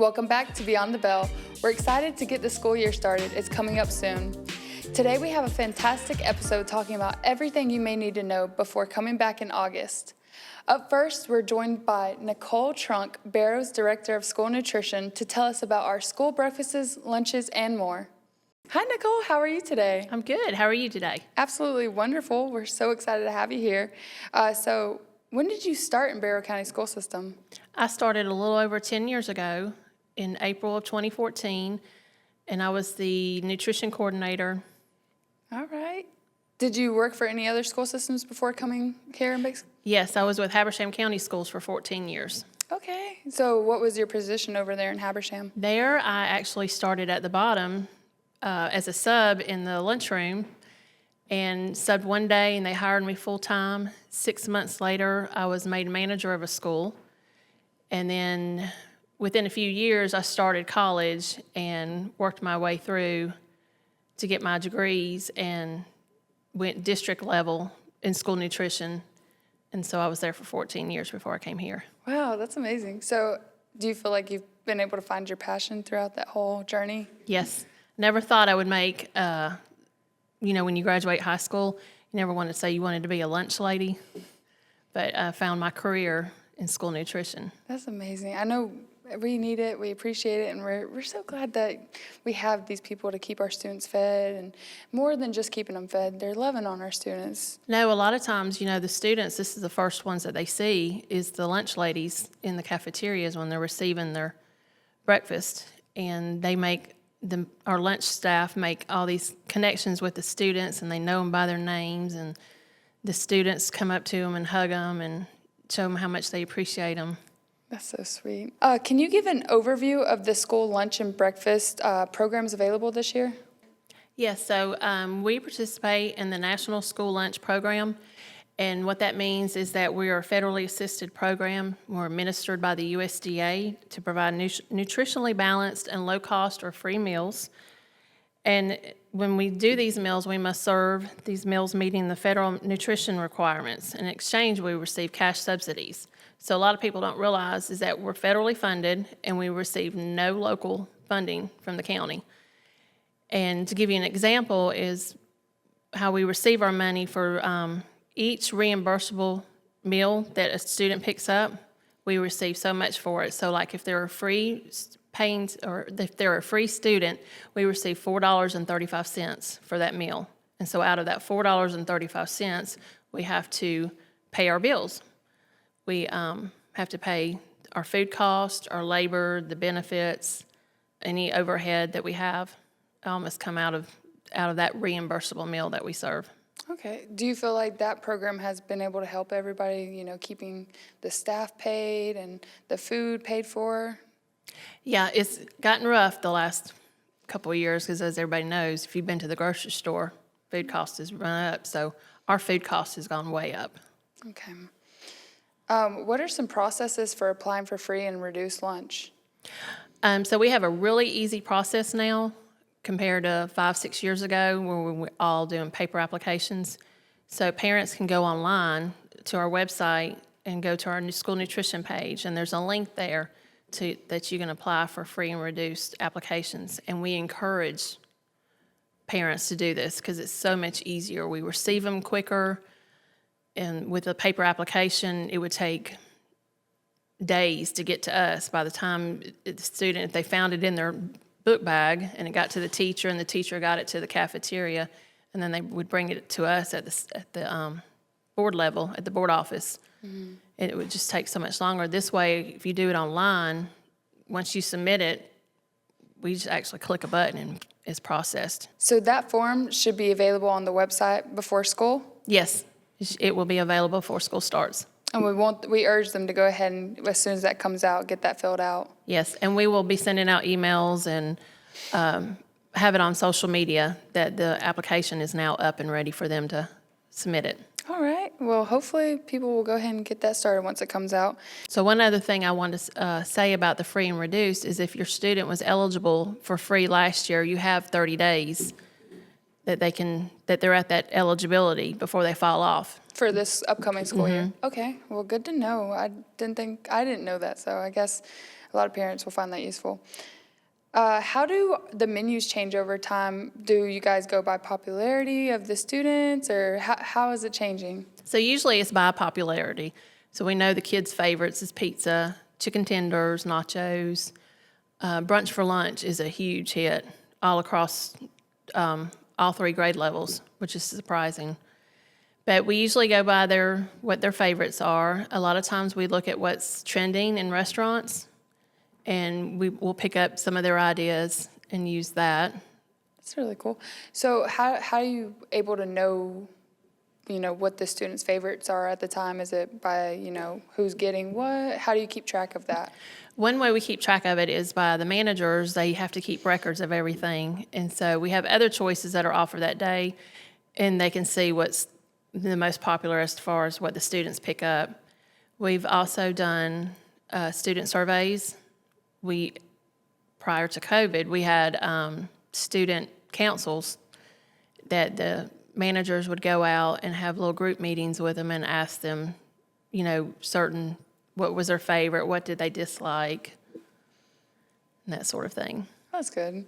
Welcome back to Beyond the Bell. We're excited to get the school year started. It's coming up soon. Today we have a fantastic episode talking about everything you may need to know before coming back in August. Up first, we're joined by Nicole Trunk, Barrow's Director of School Nutrition, to tell us about our school breakfasts, lunches, and more. Hi, Nicole. How are you today? I'm good. How are you today? Absolutely wonderful. We're so excited to have you here. So when did you start in Barrow County School System? I started a little over 10 years ago in April of 2014, and I was the nutrition coordinator. All right. Did you work for any other school systems before coming here in Bix? Yes, I was with Habersham County Schools for 14 years. Okay. So what was your position over there in Habersham? There, I actually started at the bottom as a sub in the lunchroom and subbed one day, and they hired me full-time. 6 months later, I was made manager of a school. And then within a few years, I started college and worked my way through to get my degrees and went district level in school nutrition. And so I was there for 14 years before I came here. Wow, that's amazing. So do you feel like you've been able to find your passion throughout that whole journey? Yes. Never thought I would make, when you graduate high school, you never wanted to say you wanted to be a lunch lady. But I found my career in school nutrition. That's amazing. I know we need it, we appreciate it, and we're so glad that we have these people to keep our students fed, and more than just keeping them fed, they're loving on our students. No, a lot of times, the students, this is the first ones that they see is the lunch ladies in the cafeterias when they're receiving their breakfast, and they make our lunch staff make all these connections with the students, and they know them by their names, and the students come up to them and hug them and show them how much they appreciate them. That's so sweet. Can you give an overview of the school lunch and breakfast programs available this year? Yes, so we participate in the National School Lunch Program, and what that means is that we are a federally assisted program. We're administered by the USDA to provide nutritionally balanced and low-cost or free meals. And when we do these meals, we must serve these meals meeting the federal nutrition requirements. In exchange, we receive cash subsidies. So a lot of people don't realize is that we're federally funded and we receive no local funding from the county. And to give you an example is how we receive our money for each reimbursable meal that a student picks up, we receive so much for it. So like if they're a free if they're a free student, we receive $4.35 for that meal. And so out of that $4.35, we have to pay our bills. We have to pay our food cost, our labor, the benefits, any overhead that we have. All must come out of that reimbursable meal that we serve. Okay. Do you feel like that program has been able to help everybody, keeping the staff paid and the food paid for? Yeah, it's gotten rough the last couple of years because, as everybody knows, if you've been to the grocery store, food cost has run up. So our food cost has gone way up. Okay. What are some processes for applying for free and reduced lunch? So we have a really easy process now compared to 5-6 years ago where we were all doing paper applications. So parents can go online to our website and go to our school nutrition page, and there's a link there that you can apply for free and reduced applications. And we encourage parents to do this because it's so much easier. We receive them quicker. And with a paper application, it would take days to get to us. By the time the student, if they found it in their book bag and it got to the teacher and the teacher got it to the cafeteria, and then they would bring it to us at the board level, at the board office. Mm-hmm. It would just take so much longer. This way, if you do it online, once you submit it, we just actually click a button and it's processed. So that form should be available on the website before school? Yes. It will be available before school starts. And we urge them to go ahead and, as soon as that comes out, get that filled out. Yes, and we will be sending out emails and have it on social media that the application is now up and ready for them to submit it. All right. Well, hopefully people will go ahead and get that started once it comes out. So one other thing I want to say about the free and reduced is if your student was eligible for free last year, you have 30 days that they're at that eligibility before they fall off. For this upcoming school year? Okay, well, good to know. I didn't know that, so I guess a lot of parents will find that useful. How do the menus change over time? Do you guys go by popularity of the students, or how is it changing? So usually it's by popularity. So we know the kids' favorites is pizza, chicken tenders, nachos. Brunch for lunch is a huge hit all across all 3 grade levels, which is surprising. But we usually go by what their favorites are. A lot of times we look at what's trending in restaurants, and we'll pick up some of their ideas and use that. That's really cool. So how are you able to know, what the students' favorites are at the time? Is it by, who's getting what? How do you keep track of that? One way we keep track of it is by the managers. They have to keep records of everything. And so we have other choices that are offered that day, and they can see what's the most popular as far as what the students pick up. We've also done student surveys. Prior to COVID, we had student councils that the managers would go out and have little group meetings with them and ask them, what was their favorite, what did they dislike, and that sort of thing. That's good.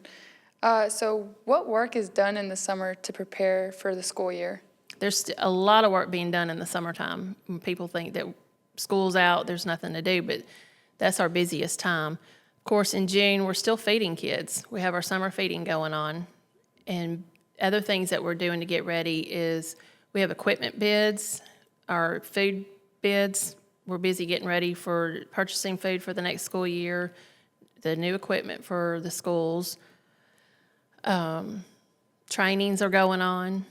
So what work is done in the summer to prepare for the school year? There's a lot of work being done in the summertime. When people think that school's out, there's nothing to do, but that's our busiest time. Of course, in June, we're still feeding kids. We have our summer feeding going on. And other things that we're doing to get ready is we have equipment bids, our food bids. We're busy getting ready for purchasing food for the next school year, the new equipment for the schools. Trainings are going on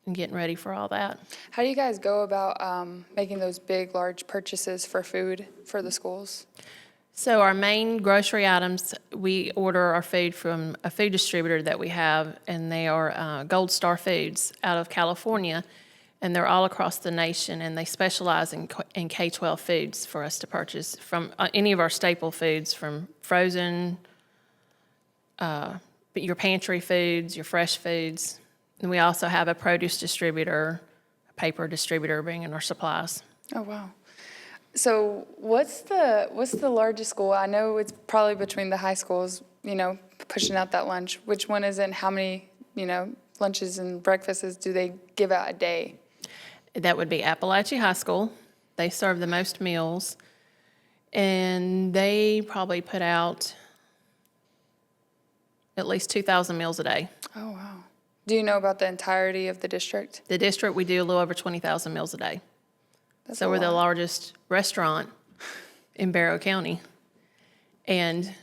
and getting ready for all that. How do you guys go about making those big, large purchases for food for the schools? So our main grocery items, we order our food from a food distributor that we have, and they are Gold Star Foods out of California, and they're all across the nation, and they specialize in K-12 foods for us to purchase from any of our staple foods, from frozen, your pantry foods, your fresh foods. And we also have a produce distributor, a paper distributor bringing our supplies. Oh, wow. So what's the largest school? I know it's probably between the high schools, pushing out that lunch. Which one is it, and how many, lunches and breakfasts do they give out a day? That would be Appalachia High School. They serve the most meals, and they probably put out at least 2,000 meals a day. Oh, wow. Do you know about the entirety of the district? The district, we do a little over 20,000 meals a day. That's So we're the largest restaurant in Barrow County. And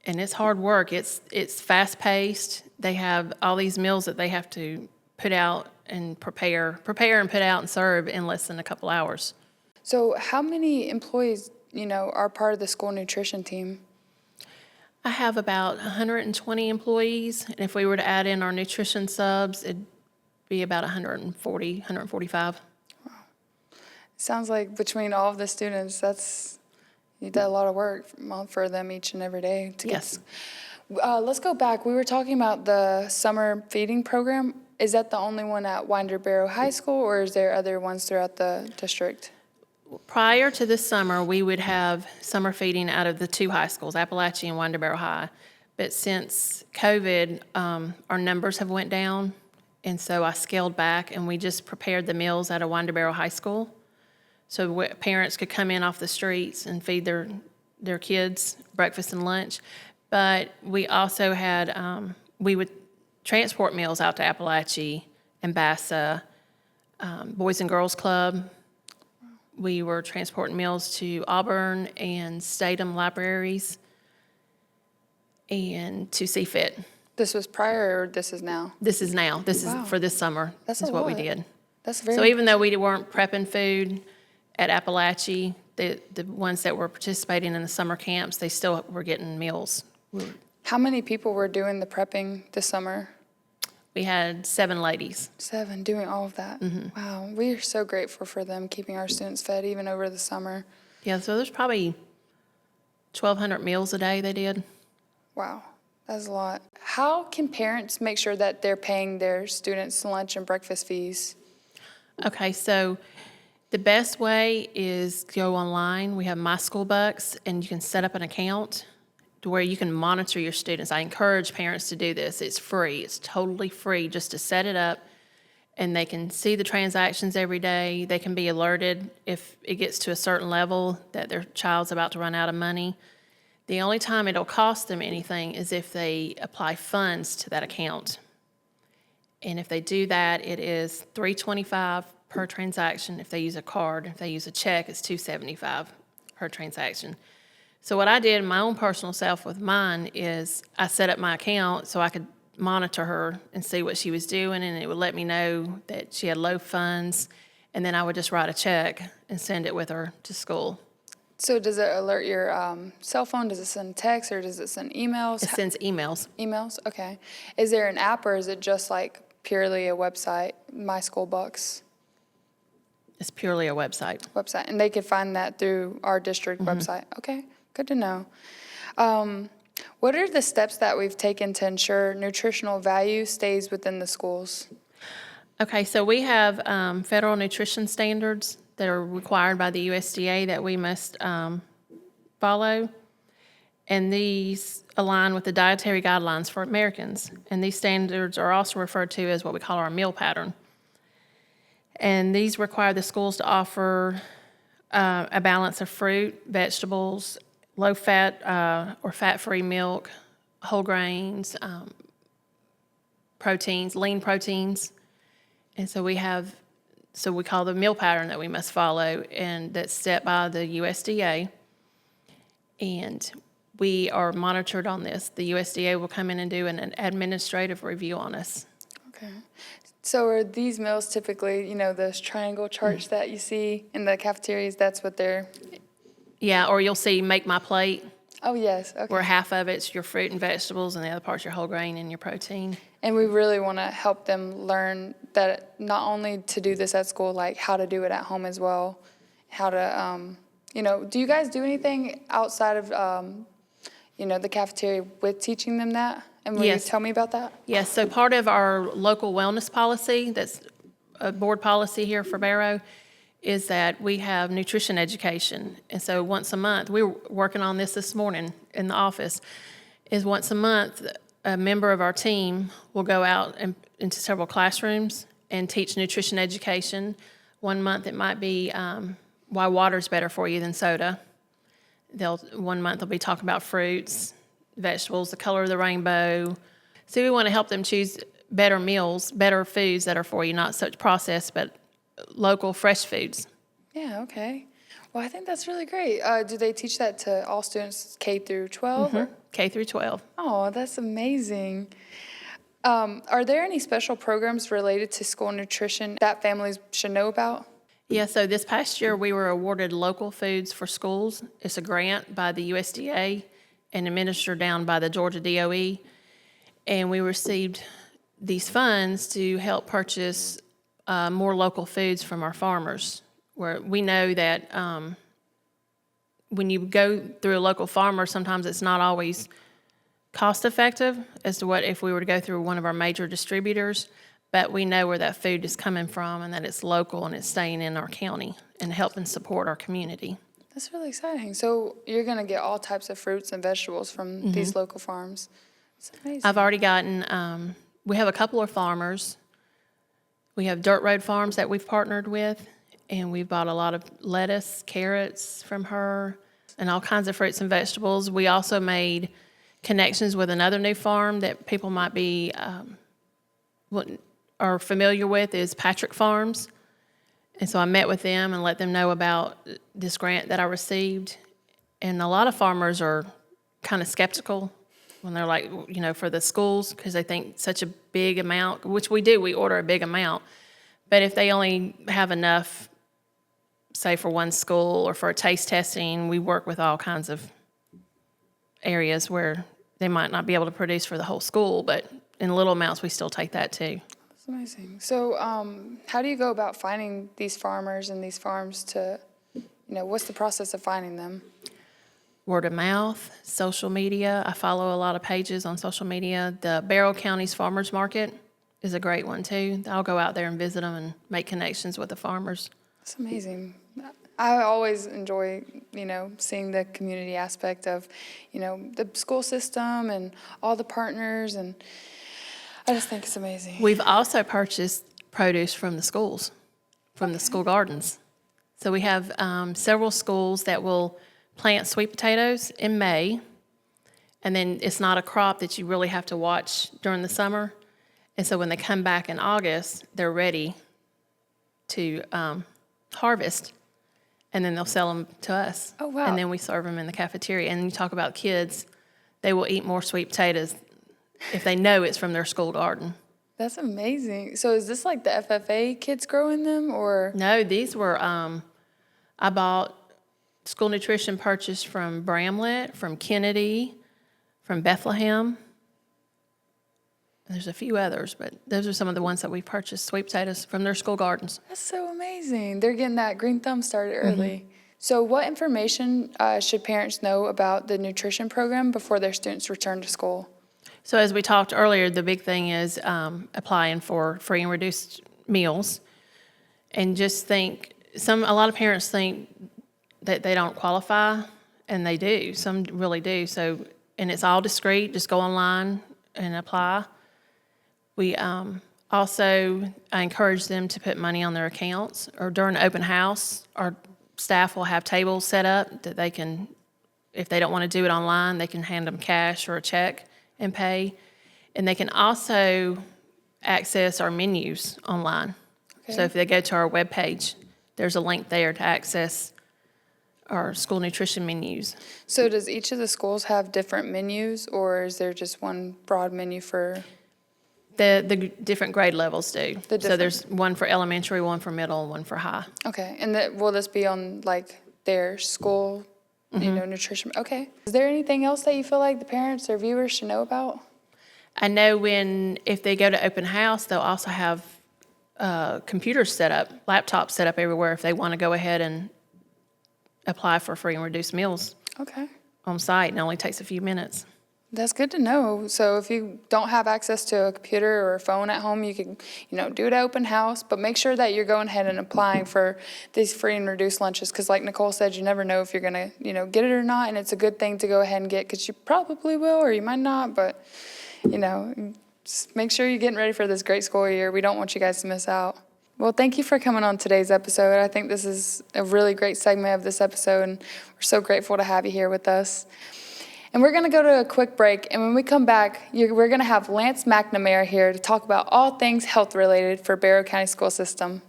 it's hard work. It's fast-paced. They have all these meals that they have to put out and prepare and put out and serve in less than a couple hours. So how many employees, are part of the school nutrition team? I have about 120 employees, and if we were to add in our nutrition subs, it'd be about 140, 145. Sounds like between all of the students, you did a lot of work for them each and every day. Yes. Let's go back. We were talking about the summer feeding program. Is that the only one at Winder Barrow High School, or is there other ones throughout the district? Prior to this summer, we would have summer feeding out of the 2 high schools, Appalachia and Winder Barrow High. But since COVID, our numbers have went down, and so I scaled back, and we just prepared the meals out of Winder Barrow High School. So parents could come in off the streets and feed their kids breakfast and lunch. But we also had, we would transport meals out to Appalachia and Bassa, Boys and Girls Club. We were transporting meals to Auburn and Statham libraries and to CFIT. This was prior, or this is now? This is now. This Wow. is for this summer. That's is a what we lot. did. That's very. So even though we weren't prepping food at Appalachia, the ones that were participating in the summer camps, they still were getting meals. How many people were doing the prepping this summer? We had 7 ladies. 7 doing all of that. Mm-hmm. Wow, we are so grateful for them keeping our students fed even over the summer. Yeah, so there's probably 1,200 meals a day they did. Wow, That's a lot. How can parents make sure that they're paying their students' lunch and breakfast fees? Okay, so the best way is go online. We have My School Bucks, and you can set up an account to where you can monitor your students. I encourage parents to do this. It's free. It's totally free just to set it up, and they can see the transactions every day. They can be alerted if it gets to a certain level that their child's about to run out of money. The only time it'll cost them anything is if they apply funds to that account. And if they do that, it is $3.25 per transaction. If they use a card, if they use a check, it's $2.75 per transaction. So what I did my own personal self with mine is I set up my account so I could monitor her and see what she was doing, and it would let me know that she had low funds, and then I would just write a check and send it with her to school. So does it alert your cell phone? Does it send text or does it send emails? It sends emails. Emails? Okay. Is there an app or is it just like purely a website, My School Bucks It's purely a website. website? And they could find that through our district website? Okay, good to know. What are the steps that we've taken to ensure nutritional value stays within the schools? Okay, so we have federal nutrition standards that are required by the USDA that we must follow. And these align with the dietary guidelines for Americans. And these standards are also referred to as what we call our meal pattern. And these require the schools to offer a balance of fruit, vegetables, low-fat or fat-free milk, whole grains, proteins, lean proteins. And so we call the meal pattern that we must follow, and that's set by the USDA. And we are monitored on this. The USDA will come in and do an administrative review on us. Okay. So are these meals typically, those triangle charts that you see in the cafeterias, that's what they're... Yeah, or you'll see Make My Plate, Oh, yes, okay. where half of it's your fruit and vegetables and the other part's your whole grain and your protein. And we really want to help them learn that not only to do this at school, like how to do it at home as well, how to, do you guys do anything outside of, the cafeteria with teaching them that? And will Yes. you tell me about that? Yes, so part of our local wellness policy, that's a board policy here for Barrow, is that we have nutrition education. And so once a month, we were working on this morning in the office, is once a month, a member of our team will go out into several classrooms and teach nutrition education. One month it might be why water's better for you than soda. One month they'll be talking about fruits, vegetables, the color of the rainbow. So we want to help them choose better meals, better foods that are for you, not such processed, but local, fresh foods. Yeah, okay. Well, I think that's really great. Do they teach that to all students K through 12? K through 12. Oh, that's amazing. Are there any special programs related to school nutrition that families should know about? Yeah, so this past year we were awarded Local Foods for Schools. It's a grant by the USDA and administered down by the Georgia DOE. And we received these funds to help purchase more local foods from our farmers, where we know that when you go through a local farmer, sometimes it's not always cost effective as to what if we were to go through one of our major distributors, but we know where that food is coming from and that it's local and it's staying in our county and helping support our community. That's really exciting. So you're going to get all types of fruits and vegetables from these local farms. It's amazing. I've already gotten, we have a couple of farmers. We have dirt road farms that we've partnered with, and we've bought a lot of lettuce, carrots from her, and all kinds of fruits and vegetables. We also made connections with another new farm that people might be are familiar with, is Patrick Farms. And so I met with them and let them know about this grant that I received. And a lot of farmers are kind of skeptical when they're like, for the schools, because they think such a big amount, which we do, we order a big amount. But if they only have enough, say for one school or for a taste testing, we work with all kinds of areas where they might not be able to produce for the whole school, but in little amounts, we still take that too. That's amazing. So how do you go about finding these farmers and these farms to, what's the process of finding them? word of mouth, social media. I follow a lot of pages on social media. The Barrow County's Farmers Market is a great one too. I'll go out there and visit them and make connections with the farmers. That's amazing. I always enjoy, seeing the community aspect of, the school system and all the partners, and I just think it's amazing. We've also purchased produce from the schools, from the school gardens. So we have several schools that will plant sweet potatoes in May, and then it's not a crop that you really have to watch during the summer. And so when they come back in August, they're ready to harvest, and then they'll sell them to us. Oh, wow. And then we serve them in the cafeteria. And you talk about kids, they will eat more sweet potatoes if they know it's from their school garden. That's amazing. So is this like the FFA kids growing them, or? No, these were, I bought school nutrition purchased from Bramlett, from Kennedy, from Bethlehem. There's a few others, but those are some of the ones that we purchased, sweet potatoes from their school gardens. That's so amazing. They're getting that green thumb started early. So what information should parents know about the nutrition program before their students return to school? So as we talked earlier, the big thing is applying for free and reduced meals. And just think, a lot of parents think that they don't qualify, and they do. Some really do. So, and it's all discreet. Just go online and apply. We also, I encourage them to put money on their accounts, or during open house, our staff will have tables set up that they can, if they don't want to do it online, they can hand them cash or a check and pay. And they can also access our menus online. Okay. So if they go to our webpage, there's a link there to access our school nutrition menus. So does each of the schools have different menus, or is there just one broad menu for? The different grade levels do. So there's one for elementary, one for middle, and one for high. Okay, and will this be on like their school, nutrition? Okay. Is there anything else that you feel like the parents or viewers should know about? I know if they go to open house, they'll also have computers set up, laptops set up everywhere if they want to go ahead and apply for free and reduced meals. Okay. On site, and it only takes a few minutes. That's good to know. So if you don't have access to a computer or a phone at home, you can, do it at open house, but make sure that you're going ahead and applying for these free and reduced lunches, because like Nicole said, you never know if you're going to, get it or not, and it's a good thing to go ahead and get, because you probably will or you might not, but, just make sure you're getting ready for this great school year. We don't want you guys to miss out. Well, thank you for coming on today's episode. I think this is a really great segment of this episode, and we're so grateful to have you here with us. And we're going to go to a quick break, and when we come back, we're going to have Lance McNamara here to talk about all things health-related for Barrow County School System.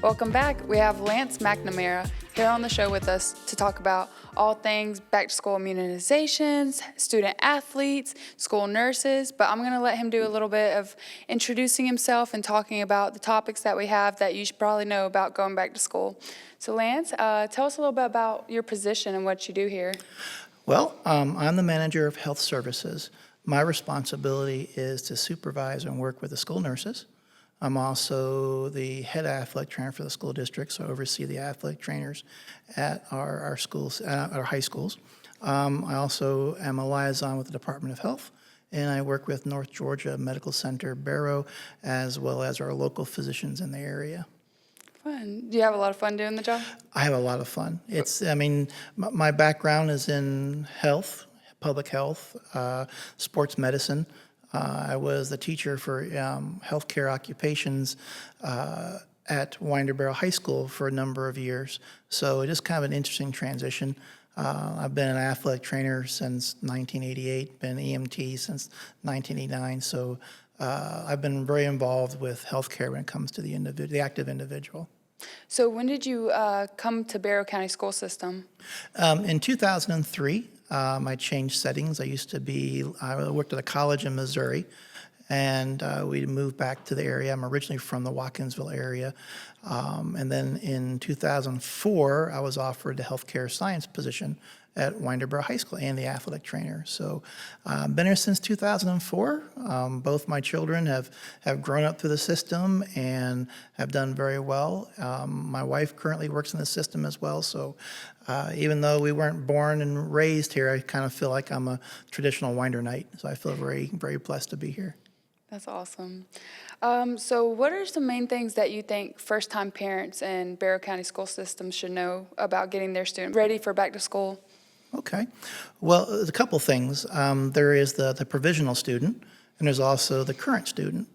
Welcome back. We have Lance McNamara here on the show with us to talk about all things back-to-school immunizations, student athletes, school nurses, but I'm going to let him do a little bit of introducing himself and talking about the topics that we have that you should probably know about going back to school. So Lance, tell us a little bit about your position and what you do here. Well, I'm the manager of health services. My responsibility is to supervise and work with the school nurses. I'm also the head athletic trainer for the school district, so I oversee the athletic trainers at our schools, our high schools. I also am a liaison with the Department of Health, and I work with North Georgia Medical Center, Barrow, as well as our local physicians in the area. Fun. Do you have a lot of fun doing the job? I have a lot of fun. My background is in health, public health, sports medicine. I was the teacher for healthcare occupations at Winder Barrow High School for a number of years. So it is kind of an interesting transition. I've been an athletic trainer since 1988, been EMT since 1989. So I've been very involved with healthcare when it comes to the active individual. So when did you come to Barrow County School System? In 2003, I changed settings. I worked at a college in Missouri, and we moved back to the area. I'm originally from the Watkinsville area. And then in 2004, I was offered the healthcare science position at Winterboro High School and the athletic trainer. So I've been here since 2004. Both my children have grown up through the system and have done very well. My wife currently works in the system as well. So even though we weren't born and raised here, I kind of feel like I'm a traditional Windernite. So I feel very, very blessed to be here. That's awesome. So what are some main things that you think first-time parents in Barrow County School System should know about getting their student ready for back to school? Okay. Well, there's a couple things. There is the provisional student, and there's also the current student.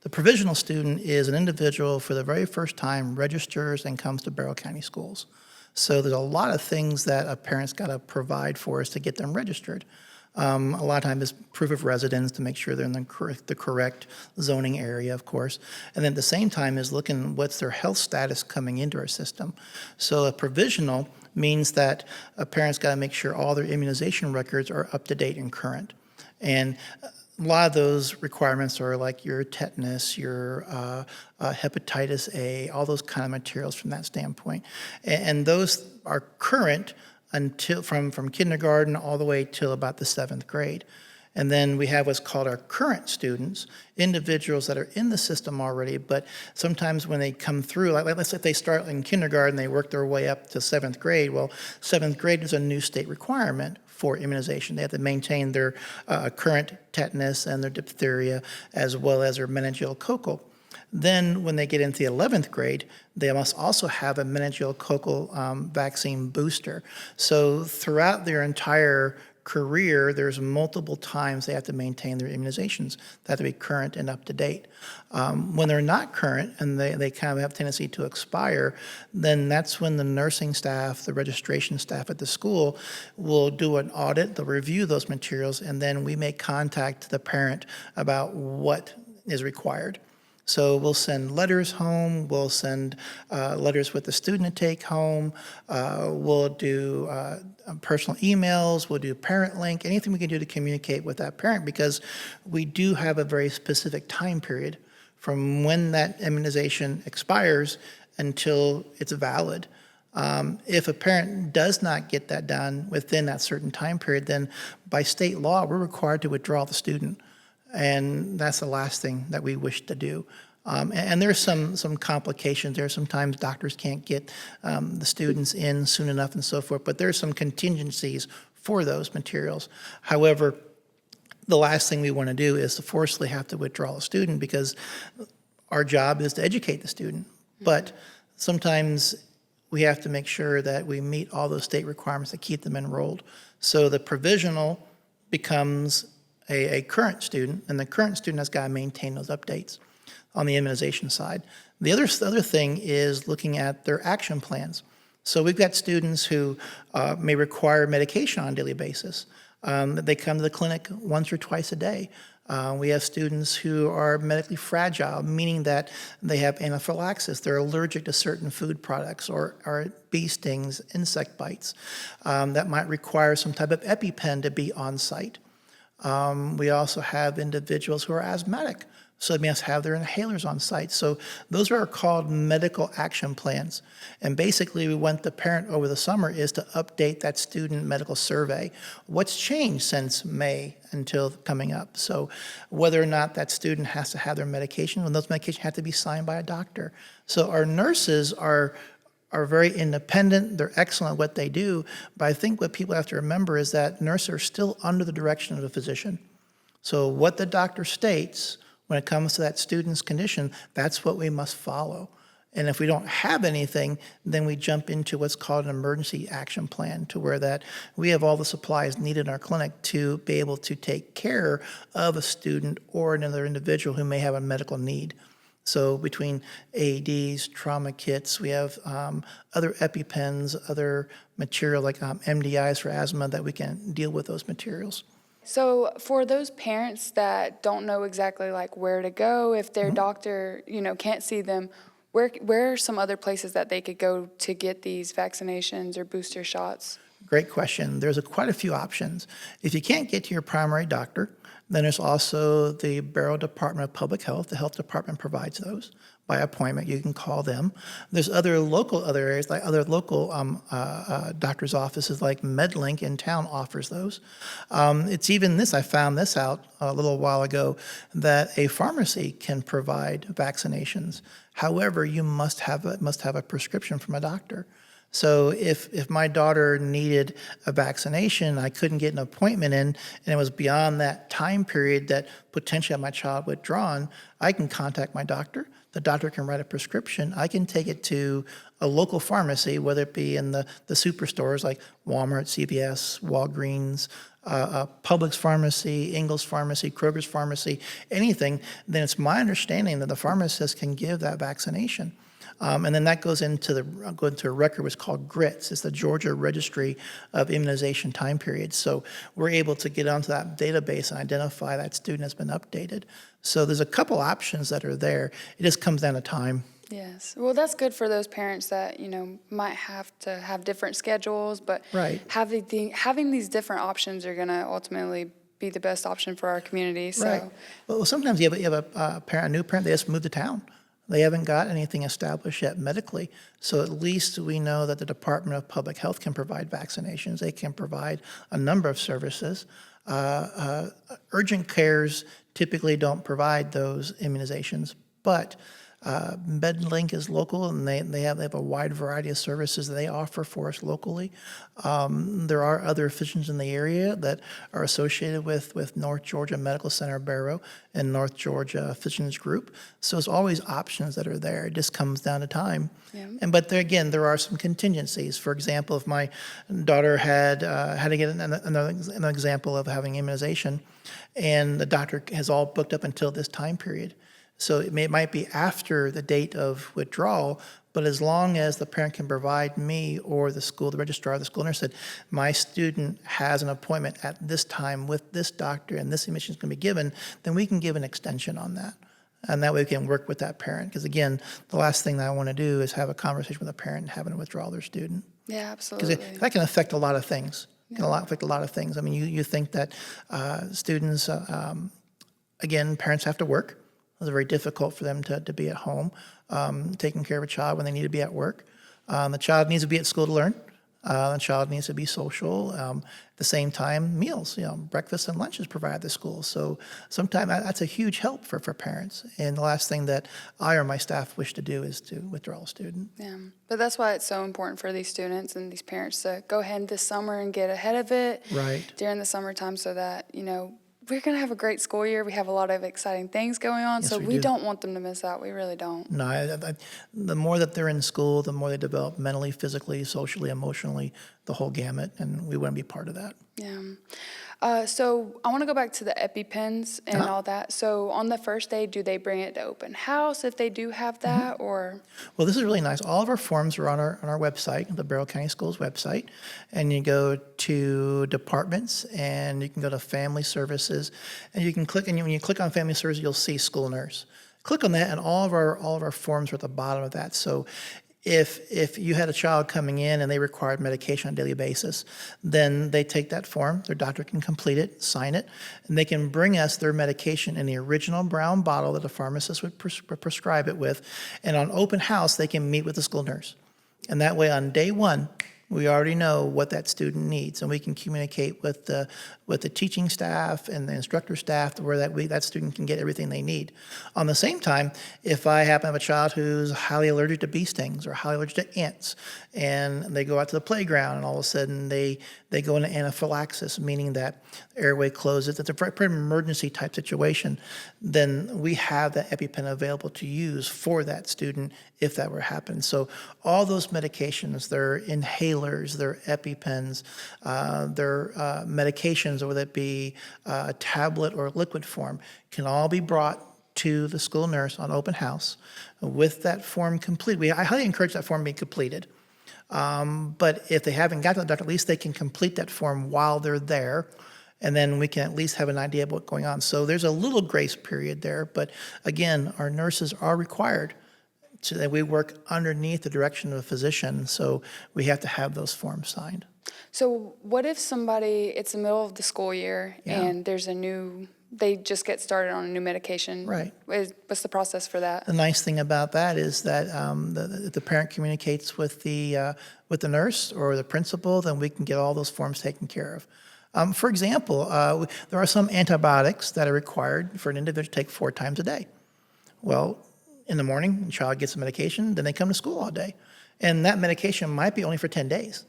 The provisional student is an individual for the very first time registers and comes to Barrow County Schools. So there's a lot of things that a parent's got to provide for us to get them registered. A lot of times it's proof of residence to make sure they're in the correct zoning area, of course. And then at the same time is looking what's their health status coming into our system. So a provisional means that a parent's got to make sure all their immunization records are up to date and current. And a lot of those requirements are like your tetanus, your hepatitis A, all those kind of materials from that standpoint. And those are current until from kindergarten all the way till about the 7th grade. And then we have what's called our current students, individuals that are in the system already, but sometimes when they come through, like let's say they start in kindergarten, they work their way up to 7th grade. Well, 7th grade is a new state requirement for immunization. They have to maintain their current tetanus and their diphtheria as well as their meningococcal. Then when they get into the 11th grade, they must also have a meningococcal vaccine booster. So throughout their entire career, there's multiple times they have to maintain their immunizations. They have to be current and up to date. When they're not current and they kind of have a tendency to expire, then that's when the nursing staff, the registration staff at the school will do an audit, they'll review those materials, and then we make contact to the parent about what is required. So we'll send letters home, we'll send letters with the student to take home, we'll do personal emails, we'll do parent link, anything we can do to communicate with that parent, because we do have a very specific time period from when that immunization expires until it's valid. If a parent does not get that done within that certain time period, then by state law, we're required to withdraw the student. And that's the last thing that we wish to do. And there's some complications there. Sometimes doctors can't get the students in soon enough and so forth, but there's some contingencies for those materials. However, the last thing we want to do is to forcibly have to withdraw a student, because our job is to educate the student. But sometimes we have to make sure that we meet all those state requirements to keep them enrolled. So the provisional becomes a current student, and the current student has got to maintain those updates on the immunization side. The other thing is looking at their action plans. So we've got students who may require medication on a daily basis. They come to the clinic once or twice a day. We have students who are medically fragile, meaning that they have anaphylaxis. They're allergic to certain food products or bee stings, insect bites. That might require some type of EpiPen to be on site. We also have individuals who are asthmatic, so they must have their inhalers on site. So those are called medical action plans. And basically, we want the parent over the summer is to update that student medical survey. What's changed since May until coming up? So whether or not that student has to have their medication, when those medications have to be signed by a doctor. So our nurses are very independent, they're excellent at what they do, but I think what people have to remember is that nurses are still under the direction of the physician. So what the doctor states when it comes to that student's condition, that's what we must follow. And if we don't have anything, then we jump into what's called an emergency action plan, to where that we have all the supplies needed in our clinic to be able to take care of a student or another individual who may have a medical need. So between AEDs, trauma kits, we have other EpiPens, other material like MDIs for asthma that we can deal with those materials. So for those parents that don't know exactly like where to go, if their doctor, can't see them, where are some other places that they could go to get these vaccinations or booster shots? Great question. There's quite a few options. If you can't get to your primary doctor, then there's also the Barrow Department of Public Health. The health department provides those by appointment. You can call them. There's other areas, like other local doctor's offices, like MedLink in town offers those. It's even this, I found this out a little while ago, that a pharmacy can provide vaccinations. However, you must have a prescription from a doctor. So if my daughter needed a vaccination, I couldn't get an appointment in, and it was beyond that time period that potentially my child withdrawn, I can contact my doctor. The doctor can write a prescription. I can take it to a local pharmacy, whether it be in the superstores like Walmart, CVS, Walgreens, Publix Pharmacy, Ingles Pharmacy, Kroger's Pharmacy, anything. Then it's my understanding that the pharmacist can give that vaccination. And then that goes into a record which is called GRITS. It's the Georgia Registry of Immunization Time Periods. So we're able to get onto that database and identify that student has been updated. So there's a couple options that are there. It just comes down to time. Yes. Well, that's good for those parents that, might have to have different schedules, but Right. having these different options are going to ultimately be the best option for our community. So. Right. Well, sometimes you have a new parent, they just moved to town. They haven't got anything established yet medically, so at least we know that the Department of Public Health can provide vaccinations. They can provide a number of services. Urgent cares typically don't provide those immunizations, but MedLink is local, and they have a wide variety of services that they offer for us locally. There are other physicians in the area that are associated with North Georgia Medical Center Barrow and North Georgia Physicians Group. So there's always options that are there. It just comes down to time. Yeah. But there are some contingencies. For example, if my daughter had to get another example of having immunization, and the doctor has all booked up until this time period. So it might be after the date of withdrawal, but as long as the parent can provide me or the registrar, the school nurse said, my student has an appointment at this time with this doctor and this admission is going to be given, then we can give an extension on that. And that way we can work with that parent. Because again, the last thing that I want to do is have a conversation with a parent and having to withdraw their student. Yeah, absolutely. Because that can affect a lot of things. It can affect a lot of things. I mean, you think that students, again, parents have to work. It's very difficult for them to be at home, taking care of a child when they need to be at work. The child needs to be at school to learn. The child needs to be social. At the same time, meals, breakfast and lunch is provided at the school. So sometimes that's a huge help for parents. And the last thing that I or my staff wish to do is to withdraw a student. Yeah, but that's why it's so important for these students and these parents to go ahead this summer and get ahead of it during the summertime so that, we're going to have a great school year. We have a lot of exciting things going on, Yes, so we do. don't want them to miss out. We really don't. No, the more that they're in school, the more they develop mentally, physically, socially, emotionally, the whole gamut, and we want to be part of that. Yeah. So I want to go back to the EpiPens and all that. So on the first day, do they bring it to open house if they do have that, or? Well, this is really nice. All of our forms are on our website, the Barrow County Schools website, and you go to departments, and you can go to family services, and you can click. And when you click on family services, you'll see school nurse. Click on that, and all of our forms are at the bottom of that. So if you had a child coming in and they required medication on a daily basis, then they take that form, their doctor can complete it, sign it, and they can bring us their medication in the original brown bottle that a pharmacist would prescribe it with, and on open house, they can meet with the school nurse. And that way, on day one, we already know what that student needs, and we can communicate with the teaching staff and the instructor staff to where that student can get everything they need. On the same time, if I happen to have a child who's highly allergic to bee stings or highly allergic to ants, and they go out to the playground and all of a sudden they go into anaphylaxis, meaning that airway closes, it's a pretty emergency type situation, then we have that EpiPen available to use for that student if that were to happen. So all those medications, their inhalers, their EpiPens, their medications, whether it be a tablet or liquid form, can all be brought to the school nurse on open house with that form complete. I highly encourage that form be completed. But if they haven't got to the doctor, at least they can complete that form while they're there, and then we can at least have an idea of what's going on. So there's a little grace period there, but again, our nurses are required so that we work underneath the direction of a physician, so we have to have those forms signed. So what if somebody, it's the middle of the school year Yeah. and they just get started on a new medication? Right. What's the process for that? The nice thing about that is that if the parent communicates with the nurse or the principal, then we can get all those forms taken care of. For example, there are some antibiotics that are required for an individual to take 4 times a day. Well, in the morning, the child gets the medication, then they come to school all day. And that medication might be only for 10 days.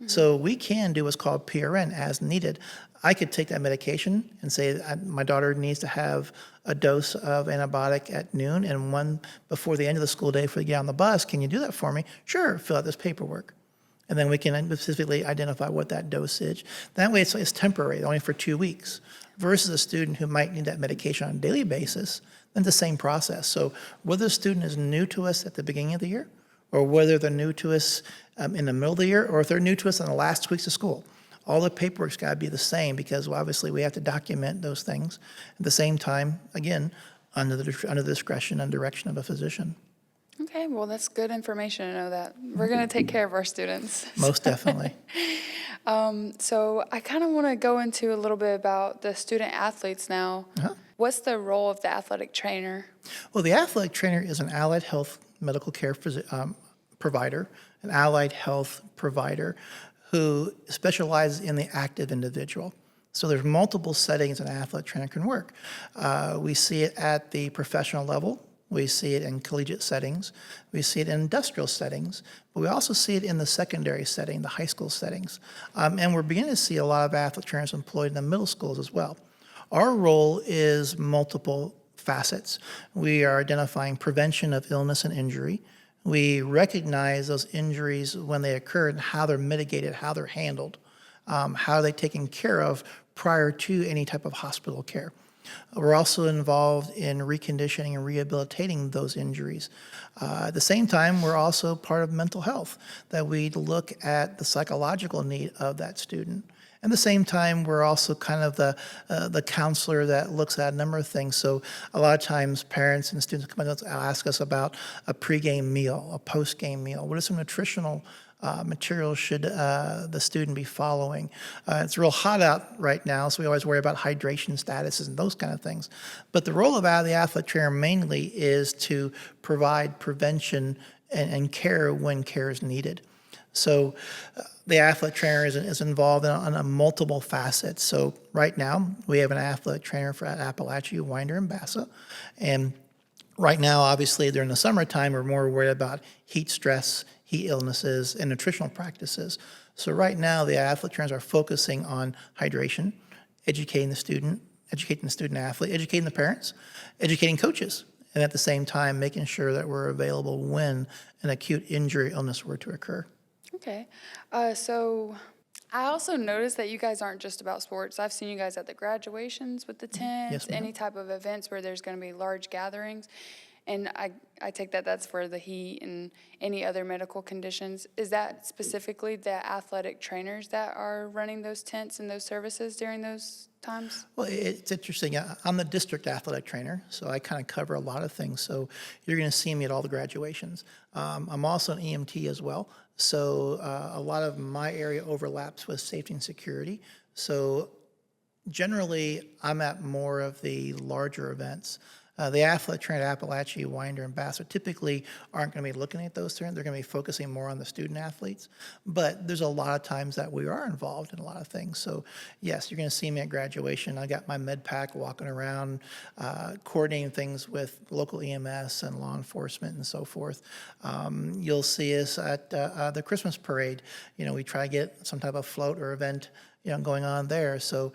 So we can do what's called PRN as needed. I could take that medication and say my daughter needs to have a dose of antibiotic at noon and one before the end of the school day before they get on the bus. Can you do that for me? Sure, fill out this paperwork. And then we can specifically identify what that dosage. That way it's temporary, only for 2 weeks, versus a student who might need that medication on a daily basis, then the same process. So whether the student is new to us at the beginning of the year, or whether they're new to us in the middle of the year, or if they're new to us in the last 2 weeks of school, all the paperwork's got to be the same because obviously we have to document those things. At the same time, again, under the discretion and direction of a physician. Okay, well, that's good information to know that. We're going to take care of our students. Most definitely. So I kind of want to go into a little bit about the student athletes now. What's the role of the athletic trainer? Well, the athletic trainer is an allied health medical care provider, an allied health provider who specializes in the active individual. So there's multiple settings an athletic trainer can work. We see it at the professional level. We see it in collegiate settings. We see it in industrial settings. But we also see it in the secondary setting, the high school settings. And we're beginning to see a lot of athletic trainers employed in the middle schools as well. Our role is multiple facets. We are identifying prevention of illness and injury. We recognize those injuries when they occur and how they're mitigated, how they're handled, how they're taken care of prior to any type of hospital care. We're also involved in reconditioning and rehabilitating those injuries. At the same time, we're also part of mental health, that we look at the psychological need of that student. At the same time, we're also kind of the counselor that looks at a number of things. So a lot of times parents and students come in and ask us about a pregame meal, a postgame meal. What are some nutritional materials should the student be following? It's real hot out right now, so we always worry about hydration statuses and those kind of things. But the role of the athletic trainer mainly is to provide prevention and care when care is needed. So the athletic trainer is involved in multiple facets. So right now, we have an athletic trainer for Appalachia, Winder, and Bassa. And right now, obviously, during the summertime, we're more worried about heat stress, heat illnesses, and nutritional practices. So right now, the athletic trainers are focusing on hydration, educating the student athlete, educating the parents, educating coaches, and at the same time, making sure that we're available when an acute injury or illness were to occur. Okay. So I also noticed that you guys aren't just about sports. I've seen you guys at the graduations with the tents, Yes, ma'am. any type of events where there's going to be large gatherings. And I take that that's for the heat and any other medical conditions. Is that specifically the athletic trainers that are running those tents and those services during those times? Well, it's interesting. I'm the district athletic trainer, so I kind of cover a lot of things. So you're going to see me at all the graduations. I'm also an EMT as well, so a lot of my area overlaps with safety and security. So generally, I'm at more of the larger events. The athletic trainer at Appalachia, Winder, and Bassett typically aren't going to be looking at those things. They're going to be focusing more on the student athletes. But there's a lot of times that we are involved in a lot of things. So yes, you're going to see me at graduation. I got my med pack walking around, coordinating things with local EMS and law enforcement and so forth. You'll see us at the Christmas parade. We try to get some type of float or event going on there. So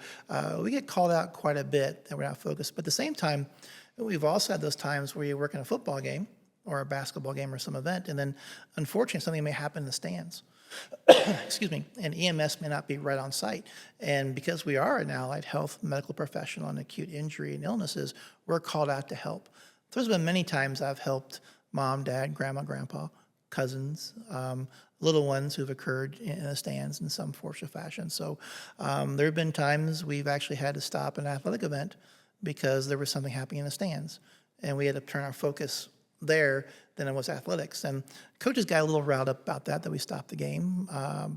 we get called out quite a bit that we're not focused. But at the same time, we've also had those times where you work in a football game or a basketball game or some event, and then unfortunately something may happen in the stands. Excuse me, and EMS may not be right on site. And because we are an allied health medical professional in acute injury and illnesses, we're called out to help. There's been many times I've helped mom, dad, grandma, grandpa, cousins, little ones who've occurred in the stands in some form or fashion. So there have been times we've actually had to stop an athletic event because there was something happening in the stands, and we had to turn our focus there than it was athletics. And coaches got a little riled up about that we stopped the game.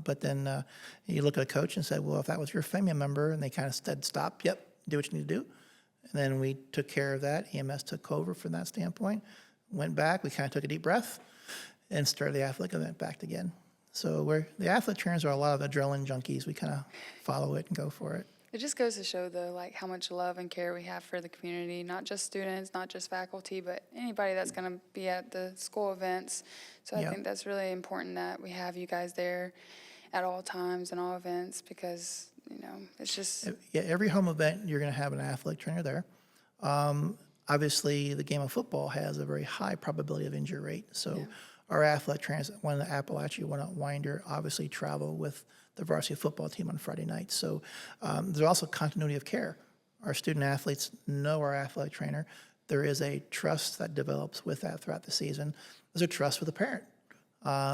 But then you look at a coach and said, well, if that was your family member, and they kind of said, stop, yep, do what you need to do. And then we took care of that. EMS took over from that standpoint, went back, we kind of took a deep breath, and started the athletic event back again. So the athletic trainers are a lot of adrenaline junkies. We kind of follow it and go for it. It just goes to show, though, like how much love and care we have for the community, not just students, not just faculty, but anybody that's going to be at the school events. So I think that's really important that we have you guys there at all times and all events, because, it's just... Yeah, every home event, you're going to have an athletic trainer there. Obviously, the game of football has a very high probability of injury rate. So our athletic trainers, one of the Appalachia, one at Winder, obviously travel with the varsity football team on Friday nights. So there's also continuity of care. Our student athletes know our athletic trainer. There is a trust that develops with that throughout the season. There's a trust with the parent.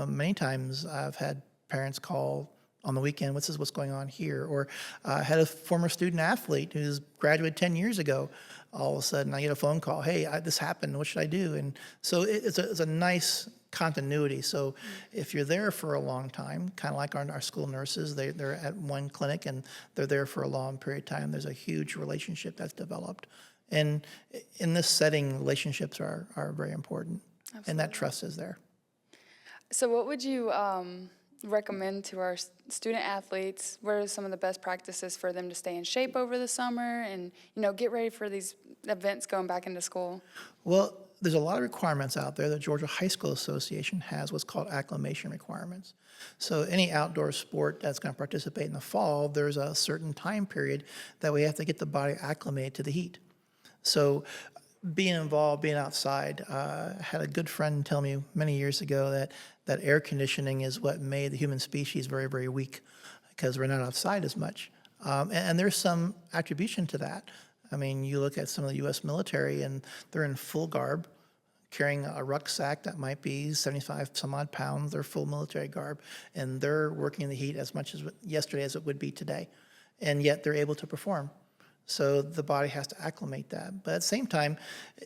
Many times I've had parents call on the weekend, what's going on here? Or I had a former student athlete who's graduated 10 years ago. All of a sudden I get a phone call, hey, this happened, what should I do? And so it's a nice continuity. So if you're there for a long time, kind of like our school nurses, they're at one clinic and they're there for a long period of time, there's a huge relationship that's developed. And in this setting, relationships are very important. Absolutely. And that trust is there. So what would you recommend to our student athletes? What are some of the best practices for them to stay in shape over the summer and, get ready for these events going back into school? Well, there's a lot of requirements out there. The Georgia High School Association has what's called acclimation requirements. So any outdoor sport that's going to participate in the fall, there's a certain time period that we have to get the body acclimated to the heat. So being involved, being outside, I had a good friend tell me many years ago that air conditioning is what made the human species very, very weak, because we're not outside as much. And there's some attribution to that. I mean, you look at some of the U.S. military, and they're in full garb, carrying a rucksack that might be 75 some odd pounds. They're full military garb, and they're working in the heat as much as yesterday as it would be today. And yet they're able to perform. So the body has to acclimate that. But at the same time,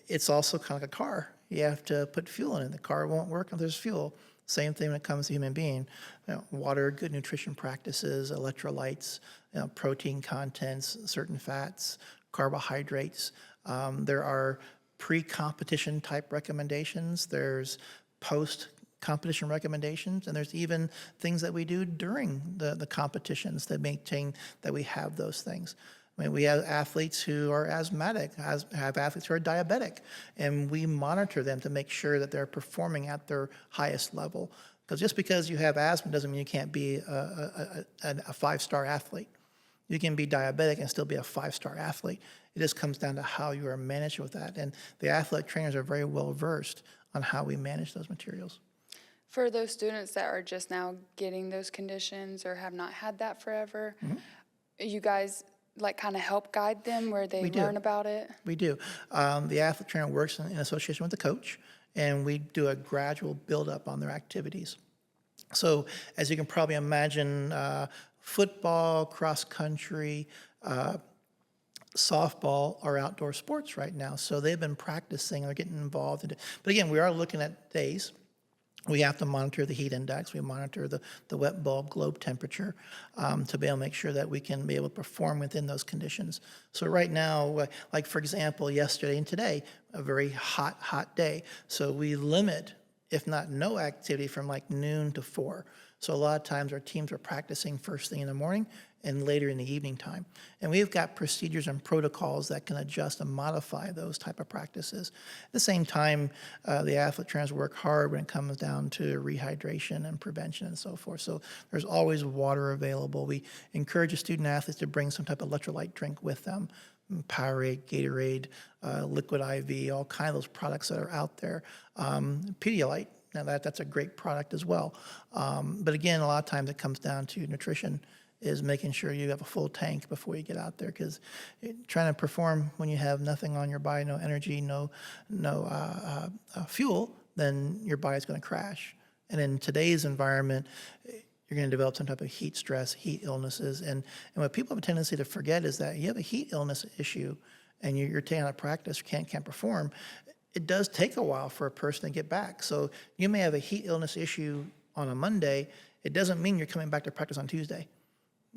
it's also kind of like a car. You have to put fuel in it. The car won't work if there's fuel. Same thing when it comes to human being. Water, good nutrition practices, electrolytes, protein contents, certain fats, carbohydrates. There are pre-competition type recommendations. There's post-competition recommendations. And there's even things that we do during the competitions that maintain that we have those things. I mean, we have athletes who are asthmatic, have athletes who are diabetic, and we monitor them to make sure that they're performing at their highest level. Because just because you have asthma doesn't mean you can't be a five-star athlete. You can be diabetic and still be a five-star athlete. It just comes down to how you are managed with that. And the athletic trainers are very well versed on how we manage those materials. For those students that are just now getting those conditions or have not had that forever, you guys kind of help guide them where they learn about it? We do. The athlete trainer works in association with the coach, and we do a gradual build-up on their activities. So as you can probably imagine, football, cross-country, softball are outdoor sports right now. So they've been practicing, they're getting involved. But again, we are looking at days. We have to monitor the heat index. We monitor the wet bulb globe temperature to be able to make sure that we can be able to perform within those conditions. So right now, like for example, yesterday and today, a very hot day. So we limit, if not no activity, from like noon to 4. So a lot of times our teams are practicing first thing in the morning and later in the evening time. And we've got procedures and protocols that can adjust and modify those type of practices. At the same time, the athlete trainers work hard when it comes down to rehydration and prevention and so forth. So there's always water available. We encourage the student athletes to bring some type of electrolyte drink with them. Powerade, Gatorade, Liquid IV, all kinds of those products that are out there. Pedialyte, now that's a great product as well. But again, a lot of times it comes down to nutrition, is making sure you have a full tank before you get out there, because trying to perform when you have nothing on your body, no energy, no fuel, then your body's going to crash. And in today's environment, you're going to develop some type of heat stress, heat illnesses. And what people have a tendency to forget is that you have a heat illness issue and you're taking out of practice, can't perform. it does take a while for a person to get back. So you may have a heat illness issue on a Monday. It doesn't mean you're coming back to practice on Tuesday.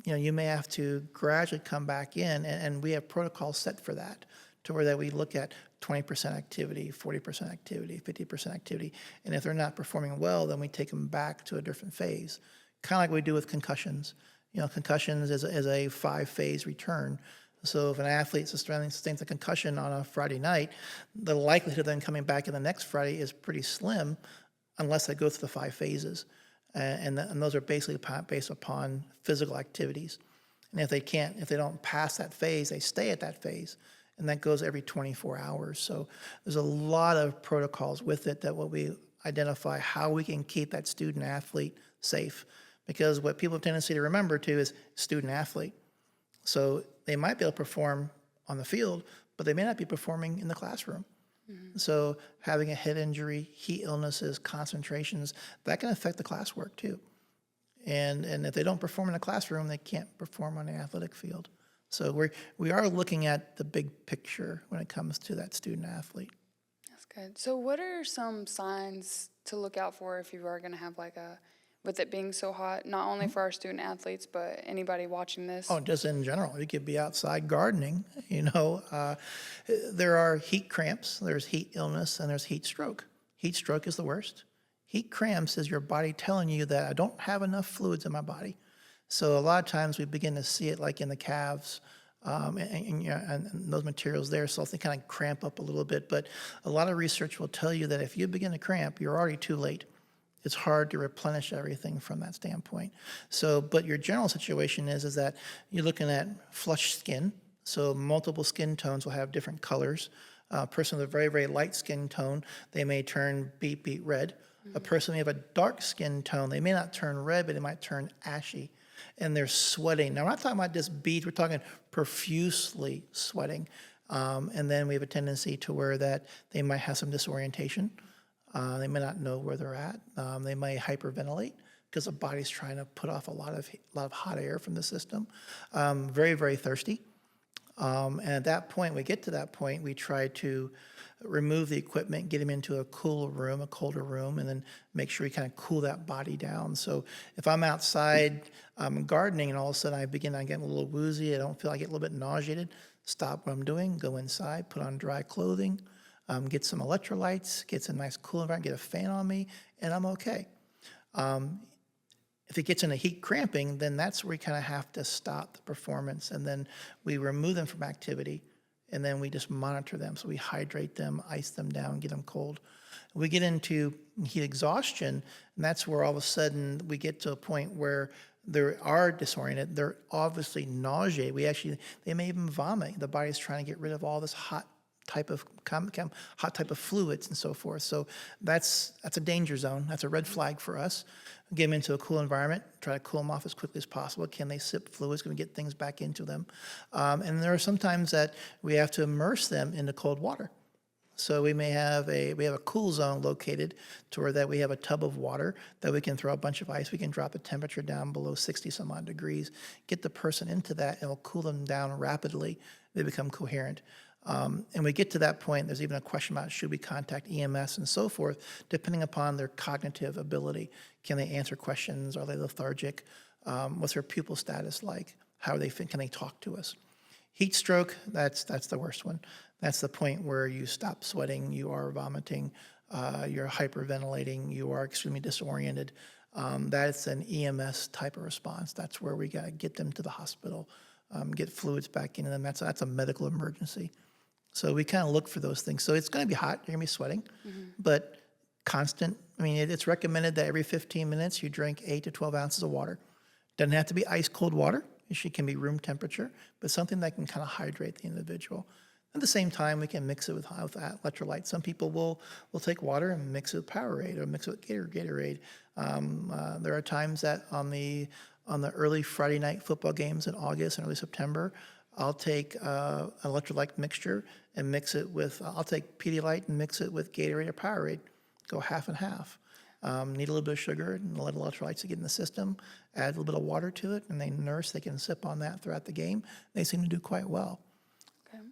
You may have to gradually come back in, and we have protocols set for that, to where that we look at 20% activity, 40% activity, 50% activity, and if they're not performing well, then we take them back to a different phase, kind of like we do with concussions. Concussions is a 5-phase return. So if an athlete sustains a concussion on a Friday night, the likelihood of them coming back in the next Friday is pretty slim, unless they go through the 5 phases. And those are basically based upon physical activities. And if they don't pass that phase, they stay at that phase. And that goes every 24 hours. So there's a lot of protocols with it that what we identify how we can keep that student athlete safe. Because what people have tendency to remember too is student athlete. So they might be able to perform on the field, but they may not be performing in the classroom. Mm-hmm. So having a head injury, heat illnesses, concentrations, that can affect the classwork too. And if they don't perform in the classroom, they can't perform on the athletic field. So we are looking at the big picture when it comes to that student athlete. That's good. So what are some signs to look out for if you are going to have with it being so hot, not only for our student athletes, but anybody watching this? Oh, just in general. You could be outside gardening, There are heat cramps, there's heat illness, and there's heat stroke. Heat stroke is the worst. Heat cramps is your body telling you that I don't have enough fluids in my body. So a lot of times we begin to see it like in the calves and those materials there, so they kind of cramp up a little bit. But a lot of research will tell you that if you begin to cramp, you're already too late. It's hard to replenish everything from that standpoint. So, but your general situation is that you're looking at flushed skin. So multiple skin tones will have different colors. A person with a very, very light skin tone, they may turn beet red. Mm-hmm. A person may have a dark skin tone, they may not turn red, but they might turn ashy. And they're sweating. Now, we're not talking about just beads, we're talking profusely sweating. And then we have a tendency to where that they might have some disorientation. They may not know where they're at. They may hyperventilate because the body's trying to put off a lot of hot air from the system. Very, very thirsty. And at that point, we get to that point, we try to remove the equipment, get them into a cool room, a colder room, and then make sure we kind of cool that body down. So if I'm outside gardening and all of a sudden I get a little woozy, I don't feel like I get a little bit nauseated, stop what I'm doing, go inside, put on dry clothing, get some electrolytes, get some nice cool environment, get a fan on me, and I'm okay. If it gets into heat cramping, then that's where we kind of have to stop the performance, and then we remove them from activity, and then we just monitor them. So we hydrate them, ice them down, get them cold. We get into heat exhaustion, and that's where all of a sudden we get to a point where they are disoriented. They're obviously nauseated. They may even vomit. The body's trying to get rid of all this hot type of fluids and so forth. So that's a danger zone. That's a red flag for us. Get them into a cool environment, try to cool them off as quickly as possible. Can they sip fluids? Can we get things back into them? And there are some times that we have to immerse them into cold water. So we have a cool zone located to where that we have a tub of water that we can throw a bunch of ice. We can drop the temperature down below 60 some odd degrees, get the person into that, and it'll cool them down rapidly. They become coherent. And we get to that point, there's even a question about should we contact EMS and so forth, depending upon their cognitive ability. Can they answer questions? Are they lethargic? What's their pupil status like? How are they fit? Can they talk to us? Heat stroke, that's the worst one. That's the point where you stop sweating, you are vomiting, you're hyperventilating, you are extremely disoriented. That's an EMS type of response. That's where we got to get them to the hospital, get fluids back into them. That's a medical emergency. So we kind of look for those things. So it's going to be hot, you're going to be sweating, but constant. I mean, it's recommended that every 15 minutes you drink 8 to 12 ounces of water. Doesn't have to be ice cold water. It can be room temperature, but something that can kind of hydrate the individual. At the same time, we can mix it with electrolytes. Some people will take water and mix it with Powerade or mix it with Gatorade. There are times that on the early Friday night football games in August and early September, I'll take an electrolyte mixture and mix it with, I'll take Pedialyte and mix it with Gatorade or Powerade, go half and half. Need a little bit of sugar and a little electrolytes to get in the system, add a little bit of water to it, and they can sip on that throughout the game. They seem to do quite well. Okay.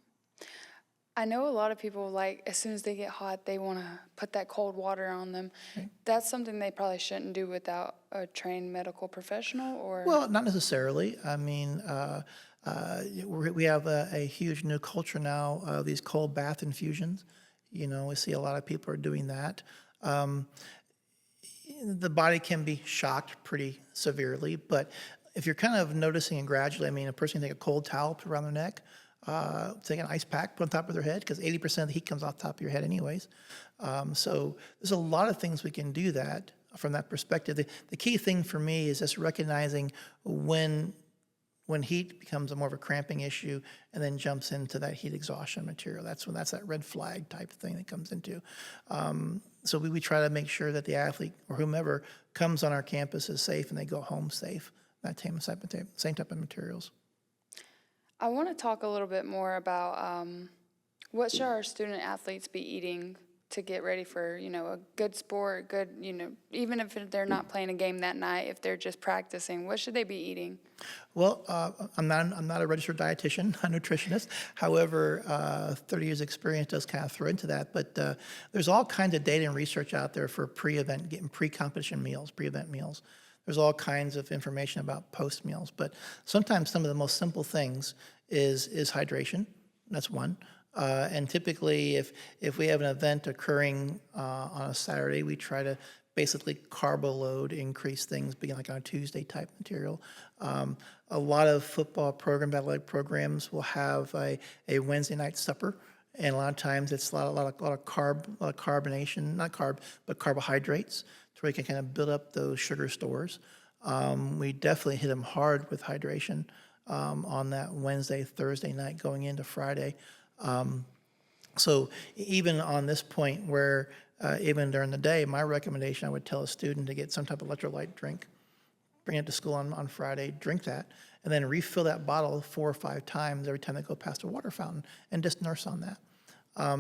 I know a lot of people, like, as soon as they get hot, they want to put that cold water on them. That's something they probably shouldn't do without a trained medical professional, or? Well, not necessarily. I mean, we have a huge new culture now of these cold bath infusions. You know, we see a lot of people are doing that. The body can be shocked pretty severely, but if you're kind of noticing it gradually, I mean, a person can take a cold towel, put it around their neck, take an ice pack, put on top of their head, because 80% of the heat comes off the top of your head anyways. So there's a lot of things we can do that from that perspective. The key thing for me is just recognizing when heat becomes more of a cramping issue and then jumps into that heat exhaustion material. That's that red flag type of thing that comes into. So we try to make sure that the athlete or whomever comes on our campus is safe and they go home safe. That same type of materials. I want to talk a little bit more about what should our student athletes be eating to get ready for, a good sport, even if they're not playing a game that night, if they're just practicing, what should they be eating? Well, I'm not a registered dietitian, a nutritionist. However, 30 years experience does kind of throw into that. But there's all kinds of data and research out there for pre-event, getting pre-competition meals, pre-event meals. There's all kinds of information about post meals. But sometimes some of the most simple things is hydration. That's one. And typically, if we have an event occurring on a Saturday, we try to basically carbo load, increase things, being like on a Tuesday type material. A lot of football athletic programs will have a Wednesday night supper, and a lot of times it's a lot of carbonation, not carb, but carbohydrates, to where you can kind of build up those sugar stores. We definitely hit them hard with hydration on that Wednesday, Thursday night going into Friday. So even on this point where even during the day, my recommendation, I would tell a student to get some type of electrolyte drink, bring it to school on Friday, drink that, and then refill that bottle 4 or 5 times every time they go past a water fountain, and just nurse on that.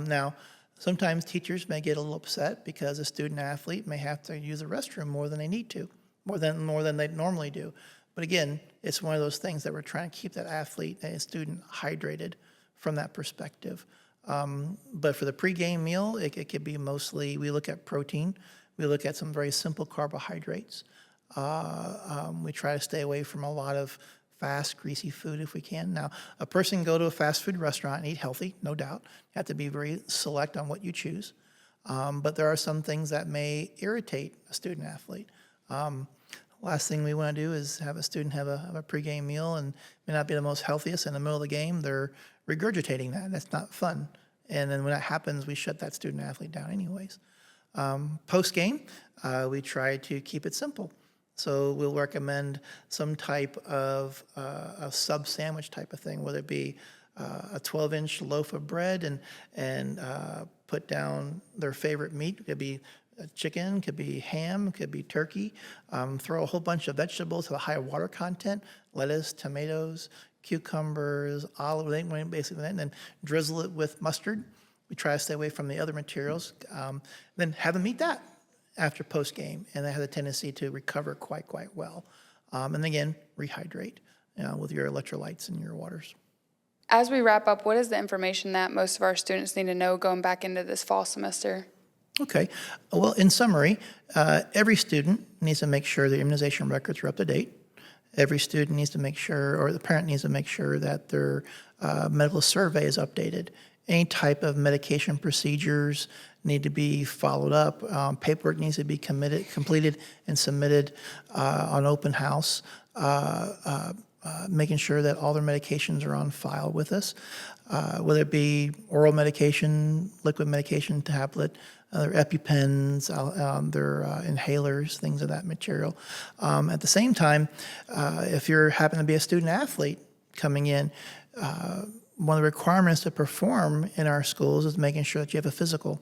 Now, sometimes teachers may get a little upset because a student athlete may have to use the restroom more than they need to, more than they normally do. But again, it's one of those things that we're trying to keep that athlete and student hydrated from that perspective. But for the pregame meal, it could be mostly, we look at protein, we look at some very simple carbohydrates. We try to stay away from a lot of fast, greasy food if we can. Now, a person can go to a fast food restaurant and eat healthy, no doubt. You have to be very select on what you choose. But there are some things that may irritate a student athlete. Last thing we want to do is have a student have a pregame meal and may not be the most healthiest in the middle of the game. They're regurgitating that. That's not fun. And then when that happens, we shut that student athlete down anyways. Post-game, we try to keep it simple. So we'll recommend some type of a sub-sandwich type of thing, whether it be a 12-inch loaf of bread and put down their favorite meat. It could be chicken, could be ham, could be turkey. Throw a whole bunch of vegetables with a high water content, lettuce, tomatoes, cucumbers, olive, basically, and then drizzle it with mustard. We try to stay away from the other materials. Then have them eat that after post-game, and they have a tendency to recover quite well. And again, rehydrate with your electrolytes and your waters. As we wrap up, what is the information that most of our students need to know going back into this fall semester? Okay. Well, in summary, every student needs to make sure their immunization records are up to date. Every student needs to make sure, or the parent needs to make sure that their medical survey is updated. Any type of medication procedures need to be followed up. Paperwork needs to be completed and submitted on open house, making sure that all their medications are on file with us, whether it be oral medication, liquid medication, tablet, their EpiPens, their inhalers, things of that material. At the same time, if you happen to be a student athlete coming in, one of the requirements to perform in our schools is making sure that you have a physical.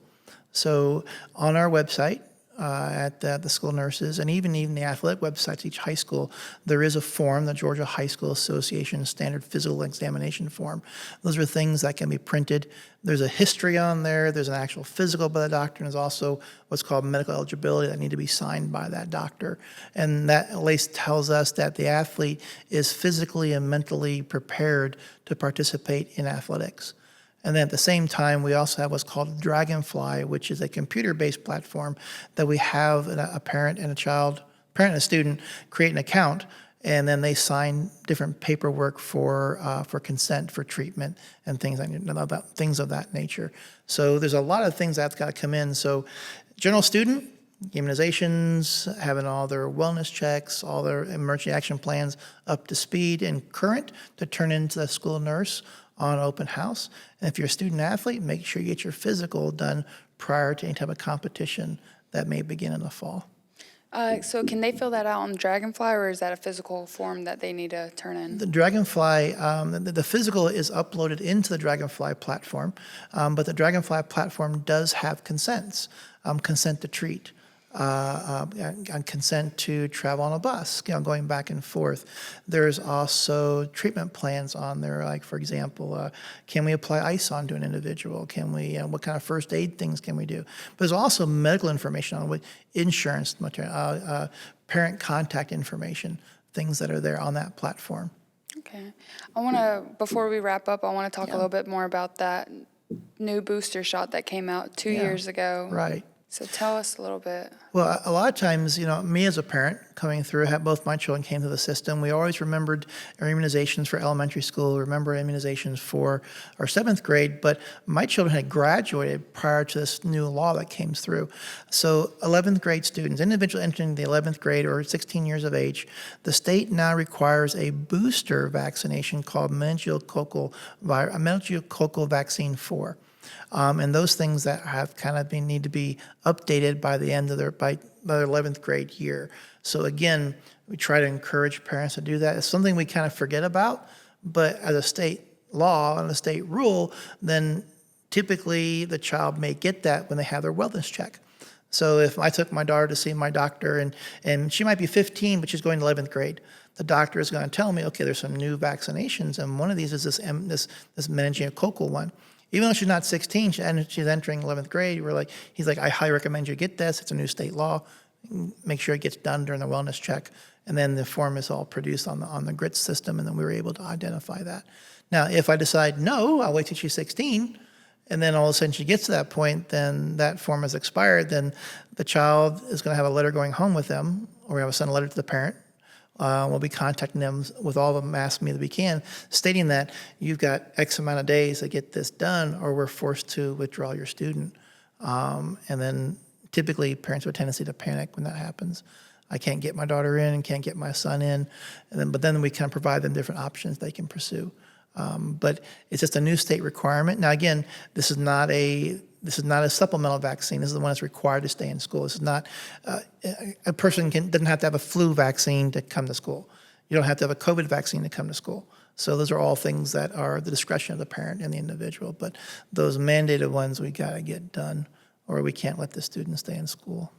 So on our website, at the school nurses, and even the athletic websites, each high school, there is a form, the Georgia High School Association Standard Physical Examination Form. Those are things that can be printed. There's a history on there. There's an actual physical by the doctor, and there's also what's called medical eligibility that need to be signed by that doctor. And that at least tells us that the athlete is physically and mentally prepared to participate in athletics. And then at the same time, we also have what's called Dragonfly, which is a computer-based platform that we have a parent and a student create an account, and then they sign different paperwork for consent for treatment and things of that nature. So there's a lot of things that's got to come in. So general student, immunizations, having all their wellness checks, all their emergency action plans up to speed and current to turn into the school nurse on open house. And if you're a student athlete, make sure you get your physical done prior to any type of competition that may begin in the fall. So can they fill that out on Dragonfly, or is that a physical form that they need to turn in? The Dragonfly, the physical is uploaded into the Dragonfly platform, but the Dragonfly platform does have consents, consent to treat, consent to travel on a bus, going back and forth. There's also treatment plans on there, like, for example, can we apply ice onto an individual? Can we, what kind of first aid things can we do? But there's also medical information on what insurance, parent contact information, things that are there on that platform. Okay. Before we wrap up, I want to talk a little bit more about that new booster shot that came out 2 years ago. Right. So tell us a little bit. Well, a lot of times, me as a parent coming through, both my children came through the system. We always remembered our immunizations for elementary school, remember immunizations for our 7th grade, but my children had graduated prior to this new law that came through. So 11th grade students, individuals entering the 11th grade or 16 years of age, the state now requires a booster vaccination called meningococcal vaccine 4. And those things that have kind of need to be updated by the end of their 11th grade year. So again, we try to encourage parents to do that. It's something we kind of forget about, but as a state law and a state rule, then typically the child may get that when they have their wellness check. So if I took my daughter to see my doctor and she might be 15, but she's going to 11th grade, the doctor is going to tell me, okay, there's some new vaccinations, and one of these is this meningococcal one. Even though she's not 16, she's entering 11th grade, he's like, I highly recommend you get this. It's a new state law. Make sure it gets done during the wellness check. And then the form is all produced on the GRIT system, and then we were able to identify that. Now, if I decide, no, I'll wait till she's 16, and then all of a sudden she gets to that point, then that form has expired, then the child is going to have a letter going home with them, or we have to send a letter to the parent. We'll be contacting them with all the mass media that we can, stating that you've got X amount of days to get this done, or we're forced to withdraw your student. And then typically parents have a tendency to panic when that happens. I can't get my daughter in and can't get my son in. But then we can provide them different options they can pursue. But it's just a new state requirement. Now, again, this is not a supplemental vaccine. This is the one that's required to stay in school. This is not a person doesn't have to have a flu vaccine to come to school. You don't have to have a COVID vaccine to come to school. So those are all things that are the discretion of the parent and the individual. But those mandated ones we got to get done, or we can't let the students stay in school.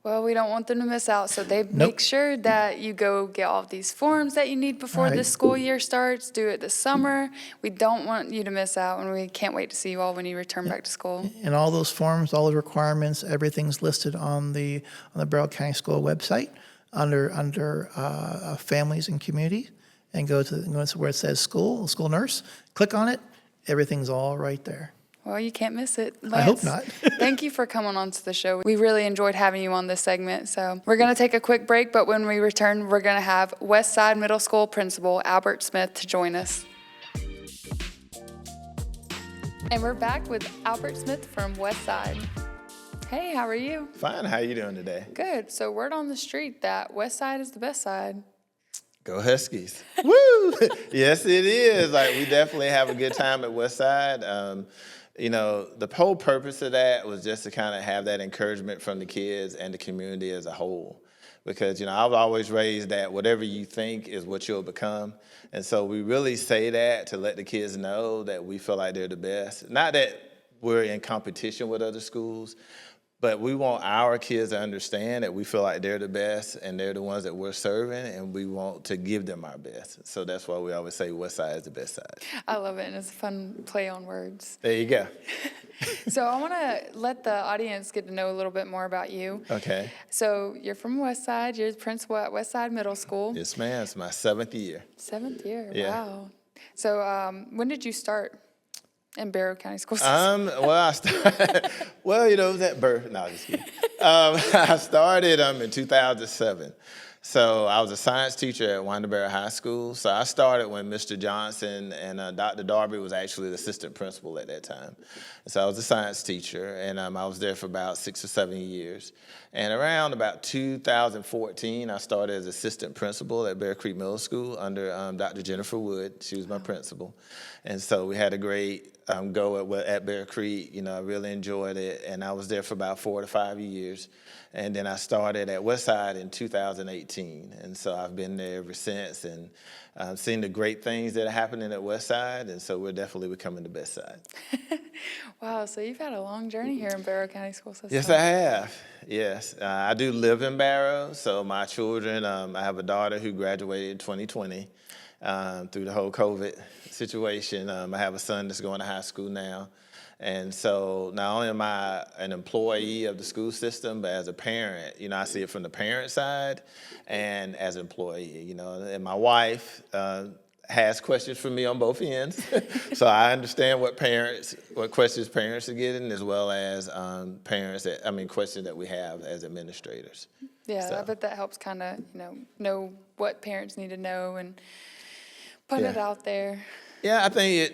Well, we don't want them to miss out, so they make sure that you go get all of these forms that you need before the school year starts. Do it this summer. We don't want you to miss out, and we can't wait to see you all when you return back to school. And all those forms, all the requirements, everything's listed on the Barrow County School website under families and community, and go to where it says school nurse. Click on it. Everything's all right there. Well, you can't miss it. Lance, I hope not. Thank you for coming on to the show. We really enjoyed having you on this segment. So we're going to take a quick break, but when we return, we're going to have Westside Middle School Principal Albert Smith to join us. And we're back with Albert Smith from Westside. Hey, how are you? Fine. How you doing today? Good. So word on the street that Westside is the best side. Go Huskies. Woo! Yes, it is. We definitely have a good time at Westside. The whole purpose of that was just to kind of have that encouragement from the kids and the community as a whole. Because, I was always raised that whatever you think is what you'll become. And so we really say that to let the kids know that we feel like they're the best. Not that we're in competition with other schools, but we want our kids to understand that we feel like they're the best and they're the ones that we're serving, and we want to give them our best. So that's why we always say West Side is the best side. I love it, and it's a fun play on words. There you go. So I want to let the audience get to know a little bit more about you. Okay. So you're from Westside. You're the principal at Westside Middle School. Yes, ma'am. It's my 7th year. 7th year. Yeah. Wow. So when did you start? in Barrow County School System? Well, it was at birth. No, just kidding. I started in 2007. So I was a science teacher at Barrow High School. So I started when Mr. Johnson and Dr. Darby was actually the assistant principal at that time. So I was a science teacher, and I was there for about 6 or 7 years. And around about 2014, I started as assistant principal at Bear Creek Middle School under Dr. Jennifer Wood. She was my principal. And so we had a great go at Bear Creek. I really enjoyed it, and I was there for about 4 to 5 years. And then I started at Westside in 2018, and so I've been there ever since, and seen the great things that are happening at Westside, and so we're definitely becoming the best side. Wow, so you've had a long journey here in Barrow County School System. Yes, I have. Yes, I do live in Barrow, so my children, I have a daughter who graduated in 2020 through the whole COVID situation. I have a son that's going to high school now. And so not only am I an employee of the school system, but as a parent, I see it from the parent side and as an employee, and my wife has questions for me on both ends. So I understand what questions parents are getting, as well as questions that we have as administrators. Yeah, So. I bet that helps kind of, know what parents need to know and put it out there. Yeah, I think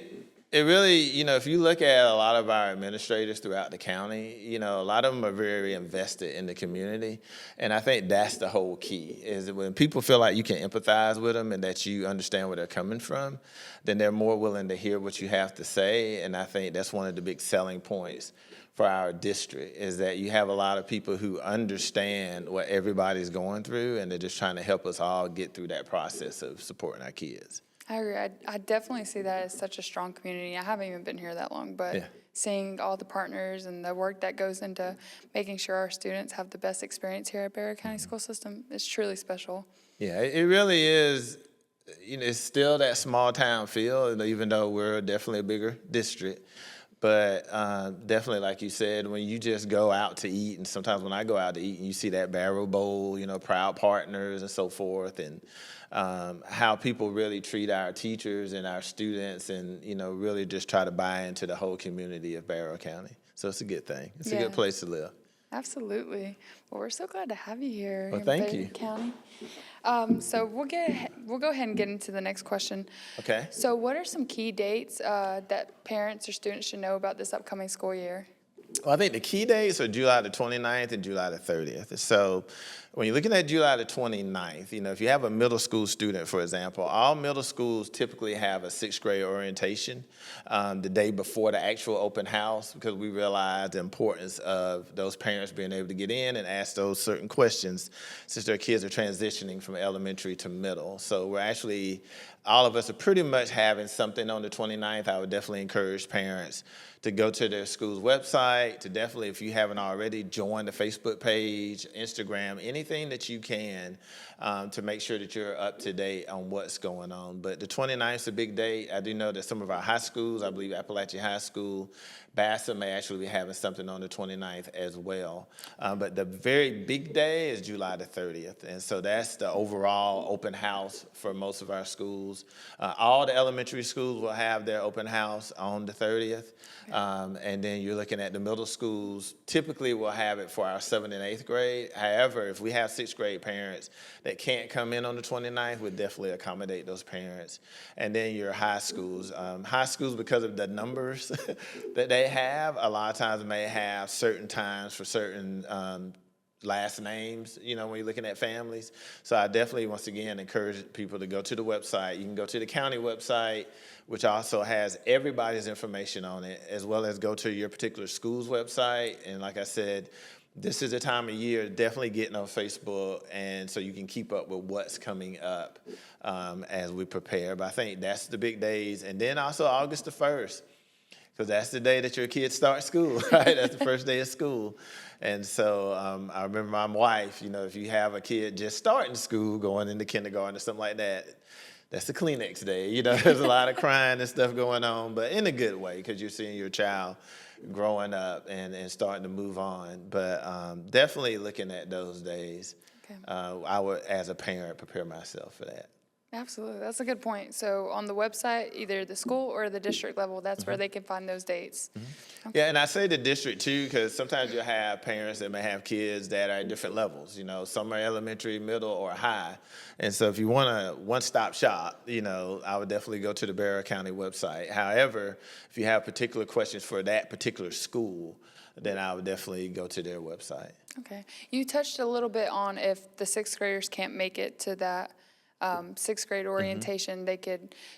it really, if you look at a lot of our administrators throughout the county, a lot of them are very invested in the community. And I think that's the whole key, is that when people feel like you can empathize with them and that you understand where they're coming from, then they're more willing to hear what you have to say. And I think that's one of the big selling points for our district, is that you have a lot of people who understand what everybody's going through, and they're just trying to help us all get through that process of supporting our kids. I agree. I definitely see that as such a strong community. I haven't even been here that long, but Yeah. seeing all the partners and the work that goes into making sure our students have the best experience here at Barrow County School System is truly special. Yeah, it really is. It's still that small town feel, even though we're definitely a bigger district. But definitely, like you said, when you just go out to eat, and sometimes when I go out to eat and you see that Barrow Bowl, proud partners and so forth, and how people really treat our teachers and our students, and, really just try to buy into the whole community of Barrow County. So it's a good thing. It's a good place to live. Absolutely. Well, we're so glad to have you here Well, in thank Barrow you. County. So we'll go ahead and get into the next question. Okay. So what are some key dates that parents or students should know about this upcoming school year? Well, I think the key dates are July the 29th and July the 30th. So when you're looking at July the 29th, if you have a middle school student, for example, all middle schools typically have a sixth grade orientation the day before the actual open house, because we realize the importance of those parents being able to get in and ask those certain questions, since their kids are transitioning from elementary to middle. So all of us are pretty much having something on the 29th. I would definitely encourage parents to go to their school's website, to definitely, if you haven't already, join the Facebook page, Instagram, anything that you can to make sure that you're up to date on what's going on. But the 29th is a big day. I do know that some of our high schools, I believe Appalachian High School, Bassett may actually be having something on the 29th as well. But the very big day is July the 30th. And so that's the overall open house for most of our schools. All the elementary schools will have their open house on the 30th. And then you're looking at the middle schools, typically we'll have it for our 7th and 8th grade. However, if we have 6th grade parents that can't come in on the 29th, we'll definitely accommodate those parents. And then your high schools. High schools, because of the numbers that they have, a lot of times may have certain times for certain last names, when you're looking at families. So I definitely, once again, encourage people to go to the website. You can go to the county website, which also has everybody's information on it, as well as go to your particular school's website. And like I said, this is the time of year, definitely getting on Facebook, and so you can keep up with what's coming up as we prepare. But I think that's the big days. And then also August the 1st. Because that's the day that your kids start school, right? That's the first day of school. And so I remember my wife, if you have a kid just starting school, going into kindergarten or something like that, that's the Kleenex day. There's a lot of crying and stuff going on, but in a good way, because you're seeing your child growing up and starting to move on. But definitely looking at those days, I would, as a parent, prepare myself for that. Absolutely. That's a good point. So on the website, either the school or the district level, that's where they can find those dates. Yeah, and I say the district too, because sometimes you'll have parents that may have kids that are at different levels. Some are elementary, middle, or high. And so if you want a one-stop shop, I would definitely go to the Barrow County website. However, if you have particular questions for that particular school, then I would definitely go to their website. Okay. You touched a little bit on if the sixth graders can't make it to that sixth grade orientation,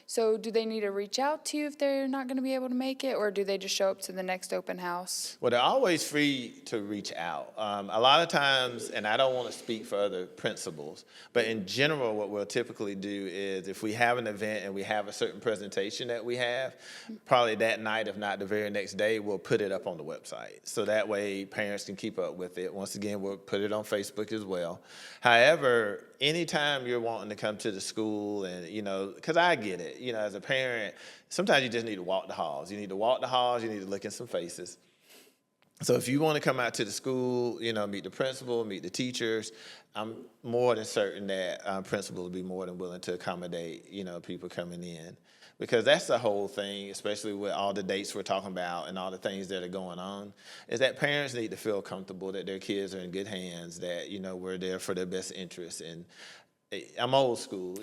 so do they need to reach out to you if they're not going to be able to make it, or do they just show up to the next open house? Well, they're always free to reach out. A lot of times, and I don't want to speak for other principals, but in general, what we'll typically do is if we have an event and we have a certain presentation that we have, probably that night, if not the very next day, we'll put it up on the website. So that way parents can keep up with it. Once again, we'll put it on Facebook as well. However, anytime you're wanting to come to the school and, because I get it, as a parent, sometimes you just need to walk the halls. You need to walk the halls, you need to look in some faces. So if you want to come out to the school, meet the principal, meet the teachers, I'm more than certain that principals will be more than willing to accommodate, people coming in. Because that's the whole thing, especially with all the dates we're talking about and all the things that are going on, is that parents need to feel comfortable that their kids are in good hands, that, we're there for their best interests. And I'm old school,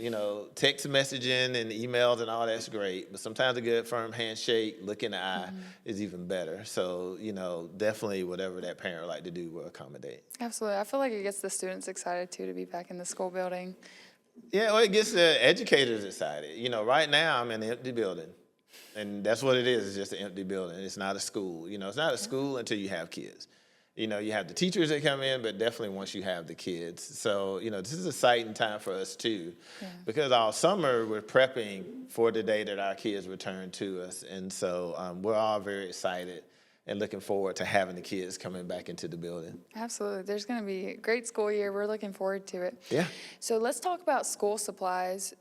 text messaging and emails and all that's great, but sometimes a good firm handshake, look in the eye is even better. So, definitely whatever that parent would like to do will accommodate. Absolutely. I feel like it gets the students excited too to be back in the school building. Yeah, well, it gets the educators excited. Right now I'm in an empty building, and that's what it is. It's just an empty building. It's not a school. It's not a school until you have kids. You have the teachers that come in, but definitely once you have the kids. So, this is a exciting time for us too, because all summer we're prepping for the day that our kids return to us. And so we're all very excited and looking forward to having the kids coming back into the building. Absolutely. There's going to be a great school year. We're looking forward to it. Yeah. So let's talk about school supplies.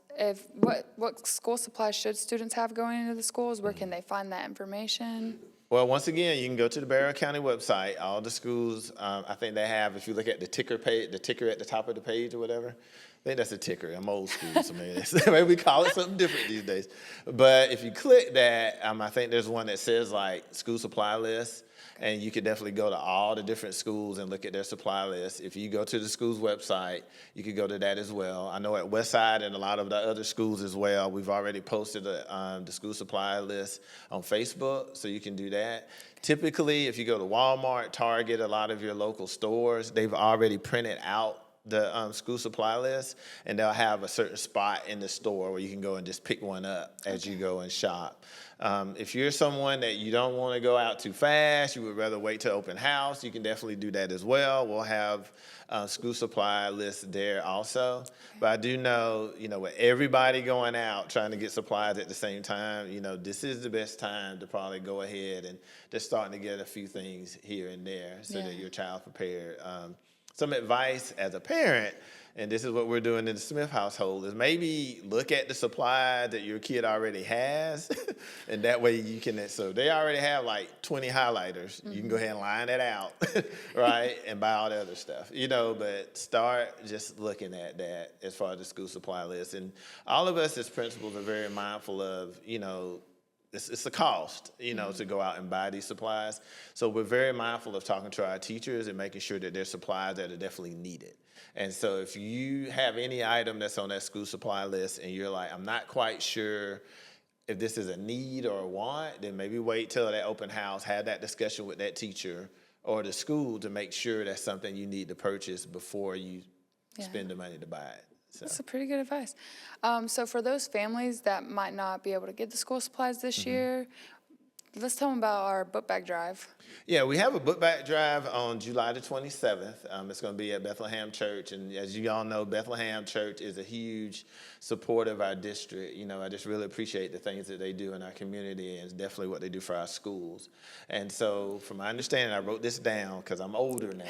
What school supplies should students have going into the schools? Where can they find that information? Well, once again, you can go to the Barrow County website. All the schools, I think they have, if you look at the ticker page, the ticker at the top of the page or whatever, I think that's a ticker. I'm old school, so maybe we call it something different these days. But if you click that, I think there's one that says like school supply list. And you could definitely go to all the different schools and look at their supply list. If you go to the school's website, you could go to that as well. I know at Westside and a lot of the other schools as well, we've already posted the school supply list on Facebook, so you can do that. Typically, if you go to Walmart, Target, a lot of your local stores, they've already printed out the school supply list, and they'll have a certain spot in the store where you can go and just pick one up as you go and shop. If you're someone that you don't want to go out too fast, you would rather wait till open house, you can definitely do that as well. We'll have school supply lists there also. But I do know, with everybody going out trying to get supplies at the same time, this is the best time to probably go ahead and just starting to get a few things here and there so that your child's prepared. Some advice as a parent, and this is what we're doing in the Smith household, is maybe look at the supply that your kid already has, and that way you can, so they already have like 20 highlighters. You can go ahead and line it out, right, and buy all the other stuff, but start just looking at that as far as the school supply list. And all of us as principals are very mindful of, it's a cost, to go out and buy these supplies. So we're very mindful of talking to our teachers and making sure that there's supplies that are definitely needed. And so if you have any item that's on that school supply list and you're like, I'm not quite sure if this is a need or a want, then maybe wait till that open house, have that discussion with that teacher or the school to make sure that's something you need to purchase before you spend the money to buy it. So. That's a pretty good advice. So for those families that might not be able to get the school supplies this year, let's tell them about our book bag drive. Yeah, we have a book bag drive on July the 27th. It's going to be at Bethlehem Church. And as you all know, Bethlehem Church is a huge supporter of our district. I just really appreciate the things that they do in our community, and it's definitely what they do for our schools. And so from my understanding, I wrote this down because I'm older now.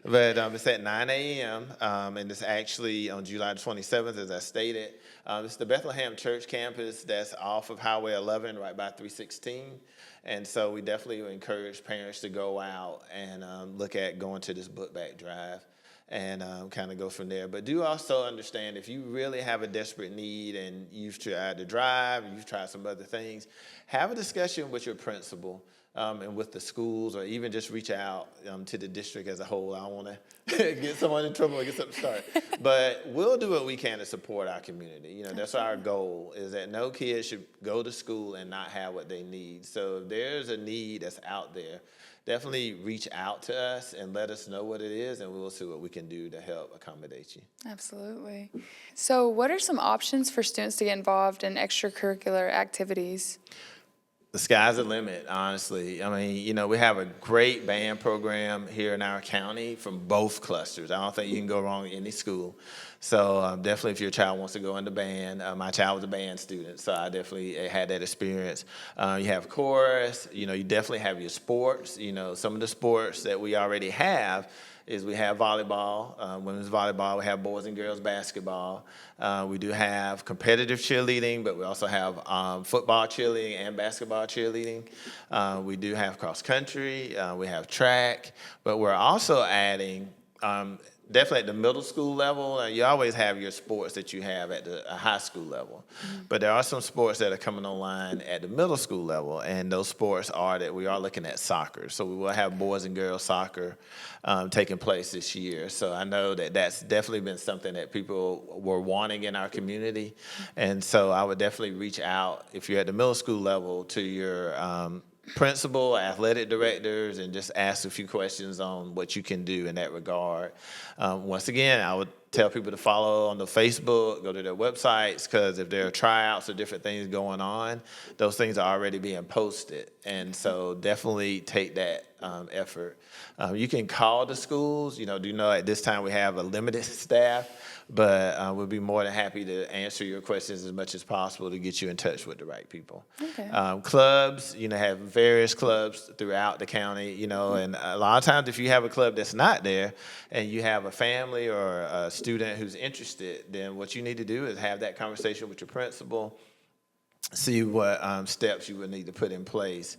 But it's at 9 a.m. And it's actually on July the 27th, as I stated. It's the Bethlehem Church campus that's off of Highway 11 right by 316. And so we definitely encourage parents to go out and look at going to this book bag drive. and kind of go from there. But do also understand if you really have a desperate need and you've tried to drive, you've tried some other things, have a discussion with your principal and with the schools, or even just reach out to the district as a whole. I don't want to get someone in trouble or get something started. But we'll do what we can to support our community. You know, that's our goal, is that no kid should go to school and not have what they need. So if there's a need that's out there, definitely reach out to us and let us know what it is, and we'll see what we can do to help accommodate you. Absolutely. So what are some options for students to get involved in extracurricular activities? The sky's the limit, honestly. I mean, you know, we have a great band program here in our county from both clusters. I don't think you can go wrong in any school. So definitely if your child wants to go into band, my child was a band student, so I definitely had that experience. You have chorus, you know, you definitely have your sports. You know, some of the sports that we already have is we have volleyball, women's volleyball, we have boys and girls basketball. We do have competitive cheerleading, but we also have football cheerleading and basketball cheerleading. We do have cross country, we have track, but we're also adding, definitely at the middle school level, you always have your sports that you have at the high school level. But there are some sports that are coming online at the middle school level, and those sports are that we are looking at soccer. So we will have boys and girls soccer taking place this year. So I know that that's definitely been something that people were wanting in our community. And so I would definitely reach out, if you're at the middle school level, to your principal, athletic directors, and just ask a few questions on what you can do in that regard. Once again, I would tell people to follow on the Facebook, go to their websites, because if there are tryouts or different things going on, those things are already being posted. And so definitely take that effort. You can call the schools. You know at this time we have a limited staff, but we'll be more than happy to answer your questions as much as possible to get you in touch with the right people. Okay. Clubs, have various clubs throughout the county, and a lot of times if you have a club that's not there and you have a family or a student who's interested, then what you need to do is have that conversation with your principal, see what steps you would need to put in place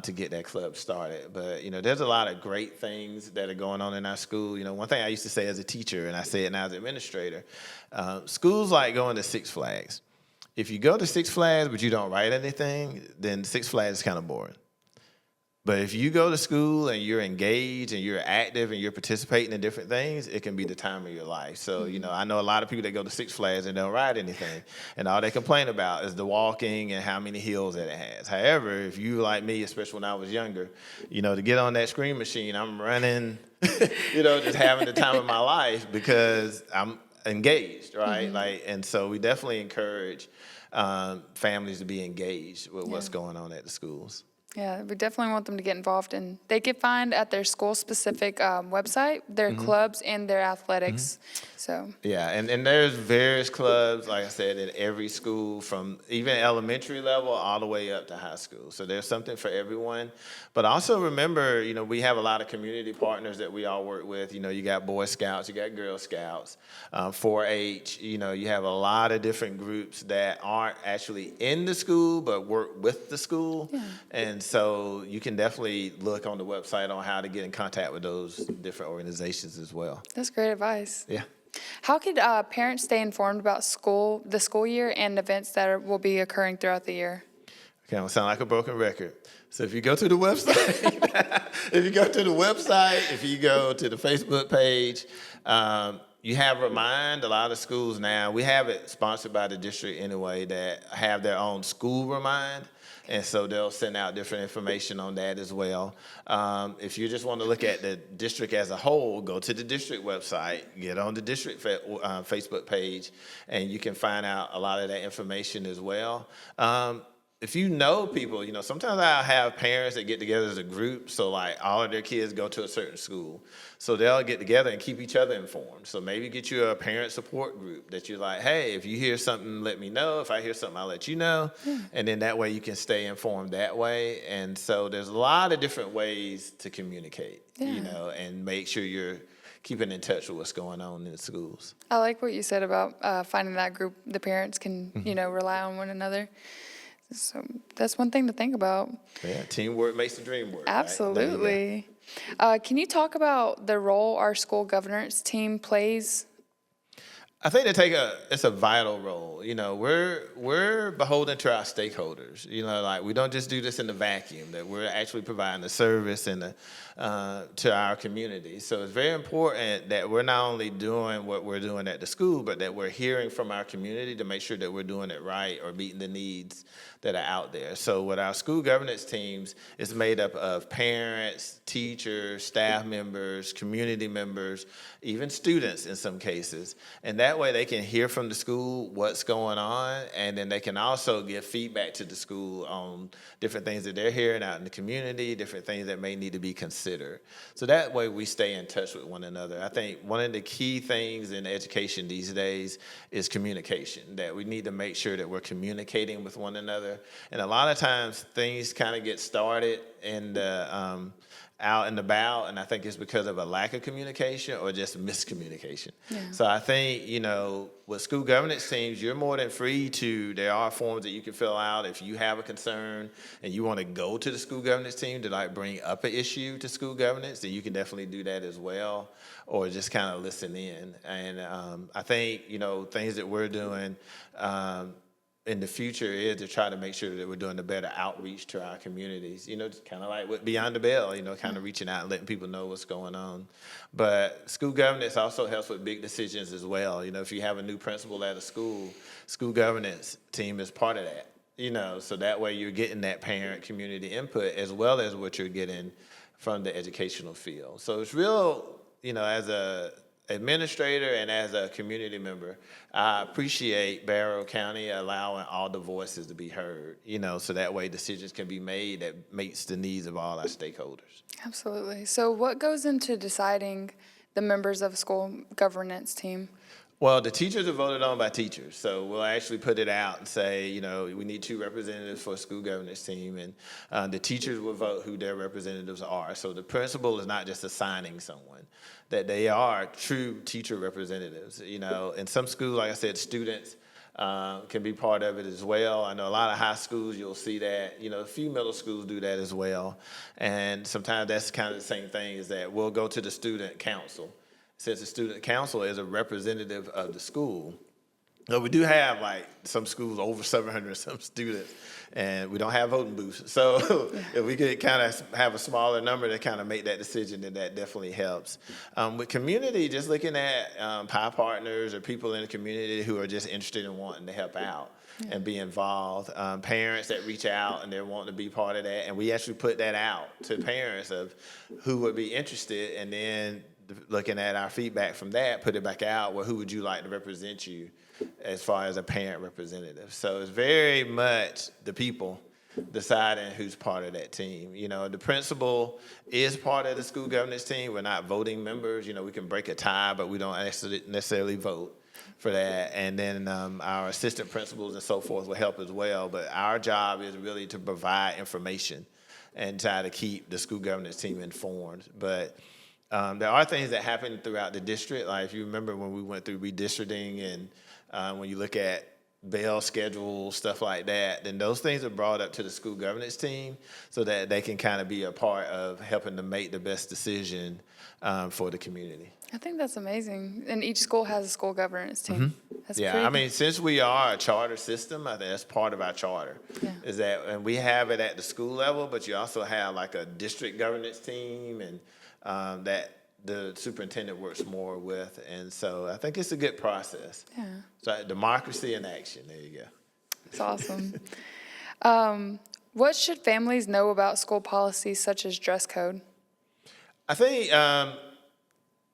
to get that club started. But, there's a lot of great things that are going on in our school. One thing I used to say as a teacher, and I say it now as an administrator, schools like going to Six Flags. If you go to Six Flags but you don't write anything, then Six Flags is kind of boring. But if you go to school and you're engaged and you're active and you're participating in different things, it can be the time of your life. So, I know a lot of people that go to Six Flags and don't ride anything. And all they complain about is the walking and how many hills that it has. However, if you like me, especially when I was younger, to get on that screen machine, I'm running, just having the time of my life because I'm engaged, right? And so we definitely encourage families to be engaged with what's going on at the schools. Yeah, we definitely want them to get involved, and they can find at their school-specific website their clubs and their athletics. So yeah, and there's various clubs, like I said, at every school, from even elementary level all the way up to high school. So there's something for everyone. But also remember, we have a lot of community partners that we all work with. You got Boy Scouts, you got Girl Scouts, 4-H. You have a lot of different groups that aren't actually in the school but work with the school. Yeah. And so you can definitely look on the website on how to get in contact with those different organizations as well. That's great advice. Yeah. How could parents stay informed about the school year and events that will be occurring throughout the year? Okay, I'm gonna sound like a broken record. So if you go to the website, if you go to the Facebook page, you have Remind. A lot of schools now, we have it sponsored by the district anyway, that have their own school Remind. And so they'll send out different information on that as well. If you just want to look at the district as a whole, go to the district website, get on the district Facebook page, and you can find out a lot of that information as well. If you know people, sometimes I have parents that get together as a group, so like all of their kids go to a certain school. So they'll get together and keep each other informed. So maybe get you a parent support group that you're like, hey, if you hear something, let me know. If I hear something, I'll let you know. And then that way you can stay informed that way. And so there's a lot of different ways to communicate, and make sure you're keeping in touch with what's going on in the schools. I like what you said about finding that group. The parents can, rely on one another. So that's one thing to think about. Yeah, teamwork makes the dream work. Absolutely. Right? Can you talk about the role our school governance team plays? I think it's a vital role. You know, we're beholden to our stakeholders. You know, like we don't just do this in the vacuum. That we're actually providing a service to our community. So it's very important that we're not only doing what we're doing at the school, but that we're hearing from our community to make sure that we're doing it right or meeting the needs that are out there. So with our school governance teams, it's made up of parents, teachers, staff members, community members, even students in some cases. And that way they can hear from the school what's going on, and then they can also give feedback to the school on different things that they're hearing out in the community, different things that may need to be considered. So that way we stay in touch with one another. I think one of the key things in education these days is communication, that we need to make sure that we're communicating with one another. And a lot of times things kind of get started in the out and about, and I think it's because of a lack of communication or just miscommunication. Yeah. So I think, you know, with school governance teams, you're more than free to, there are forms that you can fill out if you have a concern and you want to go to the school governance team to like bring up an issue to school governance, then you can definitely do that as well, or just kind of listen in. And I think, you know, things that we're doing in the future is to try to make sure that we're doing a better outreach to our communities, you know, just kind of like with Beyond the Bell, you know, kind of reaching out and letting people know what's going on. But school governance also helps with big decisions as well. You know, if you have a new principal at a school governance team is part of that, you know, so that way you're getting that parent community input as well as what you're getting from the educational field. So it's real, you know, as a administrator and as a community member, I appreciate Barrow County allowing all the voices to be heard, you know, so that way decisions can be made that meets the needs of all our stakeholders. Absolutely. So what goes into deciding the members of a school governance team? Well, the teachers are voted on by teachers, so we'll actually put it out and say, you know, we need 2 representatives for a school governance team, and the teachers will vote who their representatives are. So the principal is not just assigning someone, that they are true teacher representatives. You know, in some schools, like I said, students can be part of it as well. I know a lot of high schools, you'll see that. You know, a few middle schools do that as well, and sometimes that's kind of the same thing, is that we'll go to the student council. Since the student council is a representative of the school, but we do have like some schools over 700 some students, and we don't have voting booths. So if we could kind of have a smaller number to kind of make that decision, then that definitely helps. With community, just looking at PI partners or people in the community who are just interested in wanting to help out and be involved. Parents that reach out and they're wanting to be part of that, and we actually put that out to parents of who would be interested, and then looking at our feedback from that, put it back out. Well, who would you like to represent you as far as a parent representative? So it's very much the people deciding who's part of that team. You know, the principal is part of the school governance team. We're not voting members. You know, we can break a tie, but we don't necessarily vote for that. And then our assistant principals and so forth will help as well. But our job is really to provide information and try to keep the school governance team informed. But there are things that happen throughout the district. Like if you remember when we went through redistricting, and when you look at bail schedules, stuff like that, then those things are brought up to the school governance team so that they can kind of be a part of helping to make the best decision for the community. I think that's amazing. And each school has a school governance team. Mm-hmm. That's I mean, since we are a charter system, I think that's part of our charter. Yeah. Is that, and we have it at the school level, but you also have like a district governance team, and that the superintendent works more with. And so I think it's a good process. Yeah. So democracy in action. There you go. It's awesome. What should families know about school policies such as dress code? I think,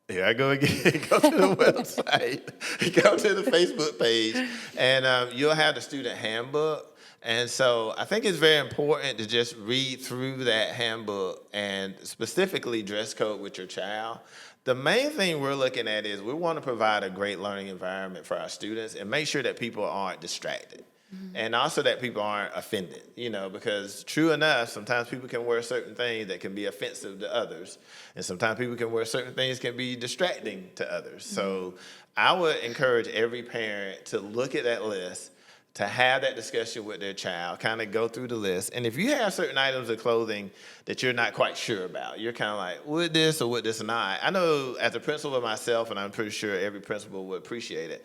here I go again. Go to the website, go to the Facebook page, and you'll have the student handbook. And so I think it's very important to just read through that handbook and specifically dress code with your child. The main thing we're looking at is we want to provide a great learning environment for our students and make sure that people aren't distracted. Mm-hmm. And also that people aren't offended, you know, because true enough, sometimes people can wear certain things that can be offensive to others. And sometimes people can wear certain things that can be distracting to others. Mm-hmm. So I would encourage every parent to look at that list, to have that discussion with their child, kind of go through the list. And if you have certain items of clothing that you're not quite sure about, you're kind of like, would this or would this not? I know as a principal myself, and I'm pretty sure every principal would appreciate it,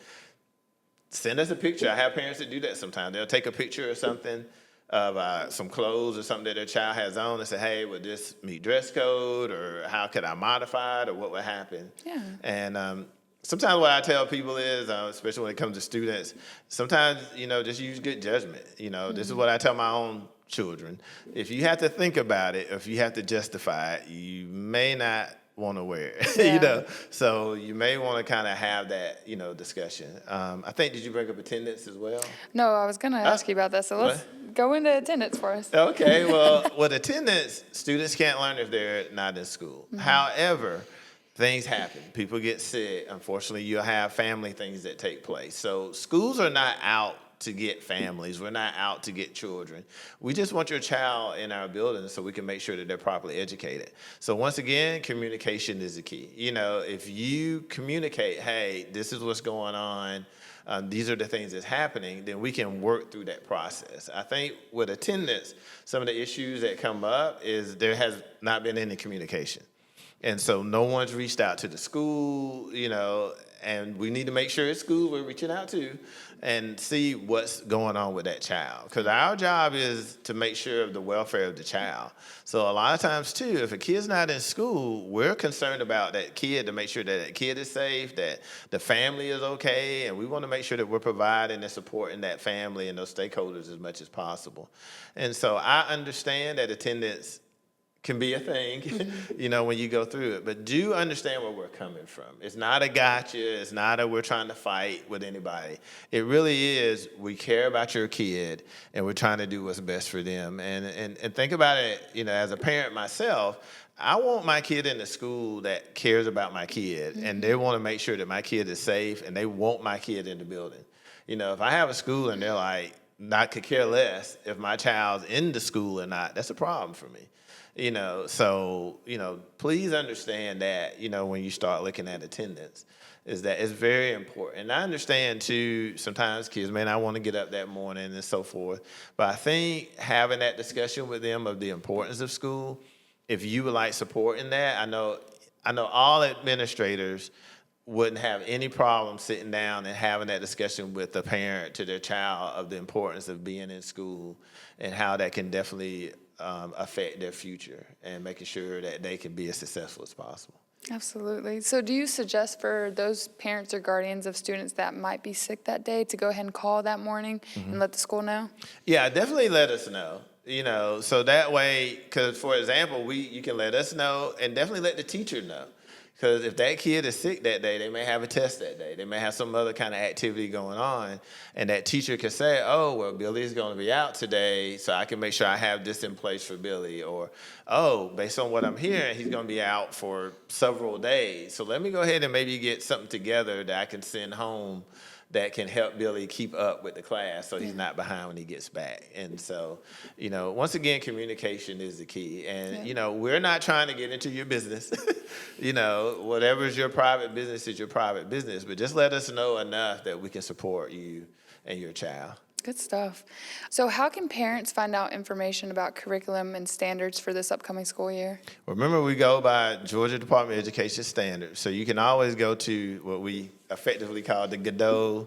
send us a picture. I have parents that do that sometimes. They'll take a picture or something of some clothes or something that their child has on and say, hey, would this meet dress code, or how could I modify it, or what would happen? Yeah. And sometimes what I tell people is, especially when it comes to students, sometimes, just use good judgment. This is what I tell my own children. If you have to think about it, or if you have to justify it, you may not want to wear it, Yeah. So you may want to kind of have that, discussion. I think, did you bring up attendance as well? No, I was going to ask you about that. So let's go into attendance for us. Okay, well, with attendance, students can't learn if they're not in school. However, things happen. People get sick. Unfortunately, you'll have family things that take place. So schools are not out to get families. We're not out to get children. We just want your child in our building so we can make sure that they're properly educated. So once again, communication is the key. If you communicate, hey, this is what's going on, these are the things that's happening, then we can work through that process. I think with attendance, some of the issues that come up is there has not been any communication. And so no one's reached out to the school, and we need to make sure it's school we're reaching out to and see what's going on with that child. Because our job is to make sure of the welfare of the child. So a lot of times, too, if a kid's not in school, we're concerned about that kid to make sure that that kid is safe, that the family is okay, and we want to make sure that we're providing and supporting that family and those stakeholders as much as possible. And so I understand that attendance can be a thing, when you go through it. But do understand where we're coming from. It's not a gotcha. It's not a we're trying to fight with anybody. It really is we care about your kid, and we're trying to do what's best for them. And think about it, as a parent myself, I want my kid in a school that cares about my kid, and they want to make sure that my kid is safe, and they want my kid in the building. If I have a school and they're like, not could care less if my child's in the school or not, that's a problem for me. So, please understand that, when you start looking at attendance, is that it's very important. And I understand, too, sometimes kids may not want to get up that morning and so forth. But I think having that discussion with them of the importance of school, if you would like support in that, I know all administrators wouldn't have any problem sitting down and having that discussion with the parent to their child of the importance of being in school and how that can definitely affect their future and making sure that they can be as successful as possible. Absolutely. So do you suggest for those parents or guardians of students that might be sick that day to go ahead and call that morning and let the school know? Yeah, definitely let us know. So that way, because for example, you can let us know and definitely let the teacher know. Because if that kid is sick that day, they may have a test that day. They may have some other kind of activity going on. And that teacher can say, oh, well, Billy's going to be out today, so I can make sure I have this in place for Billy. Or, oh, based on what I'm hearing, he's going to be out for several days. So let me go ahead and maybe get something together that I can send home that can help Billy keep up with the class so he's not behind when he gets back. And so, once again, communication is the key. And, we're not trying to get into your business. Whatever is your private business is your private business. But just let us know enough that we can support you and your child. Good stuff. So how can parents find out information about curriculum and standards for this upcoming school year? Remember, we go by Georgia Department of Education standards. So you can always go to what we effectively call the Godot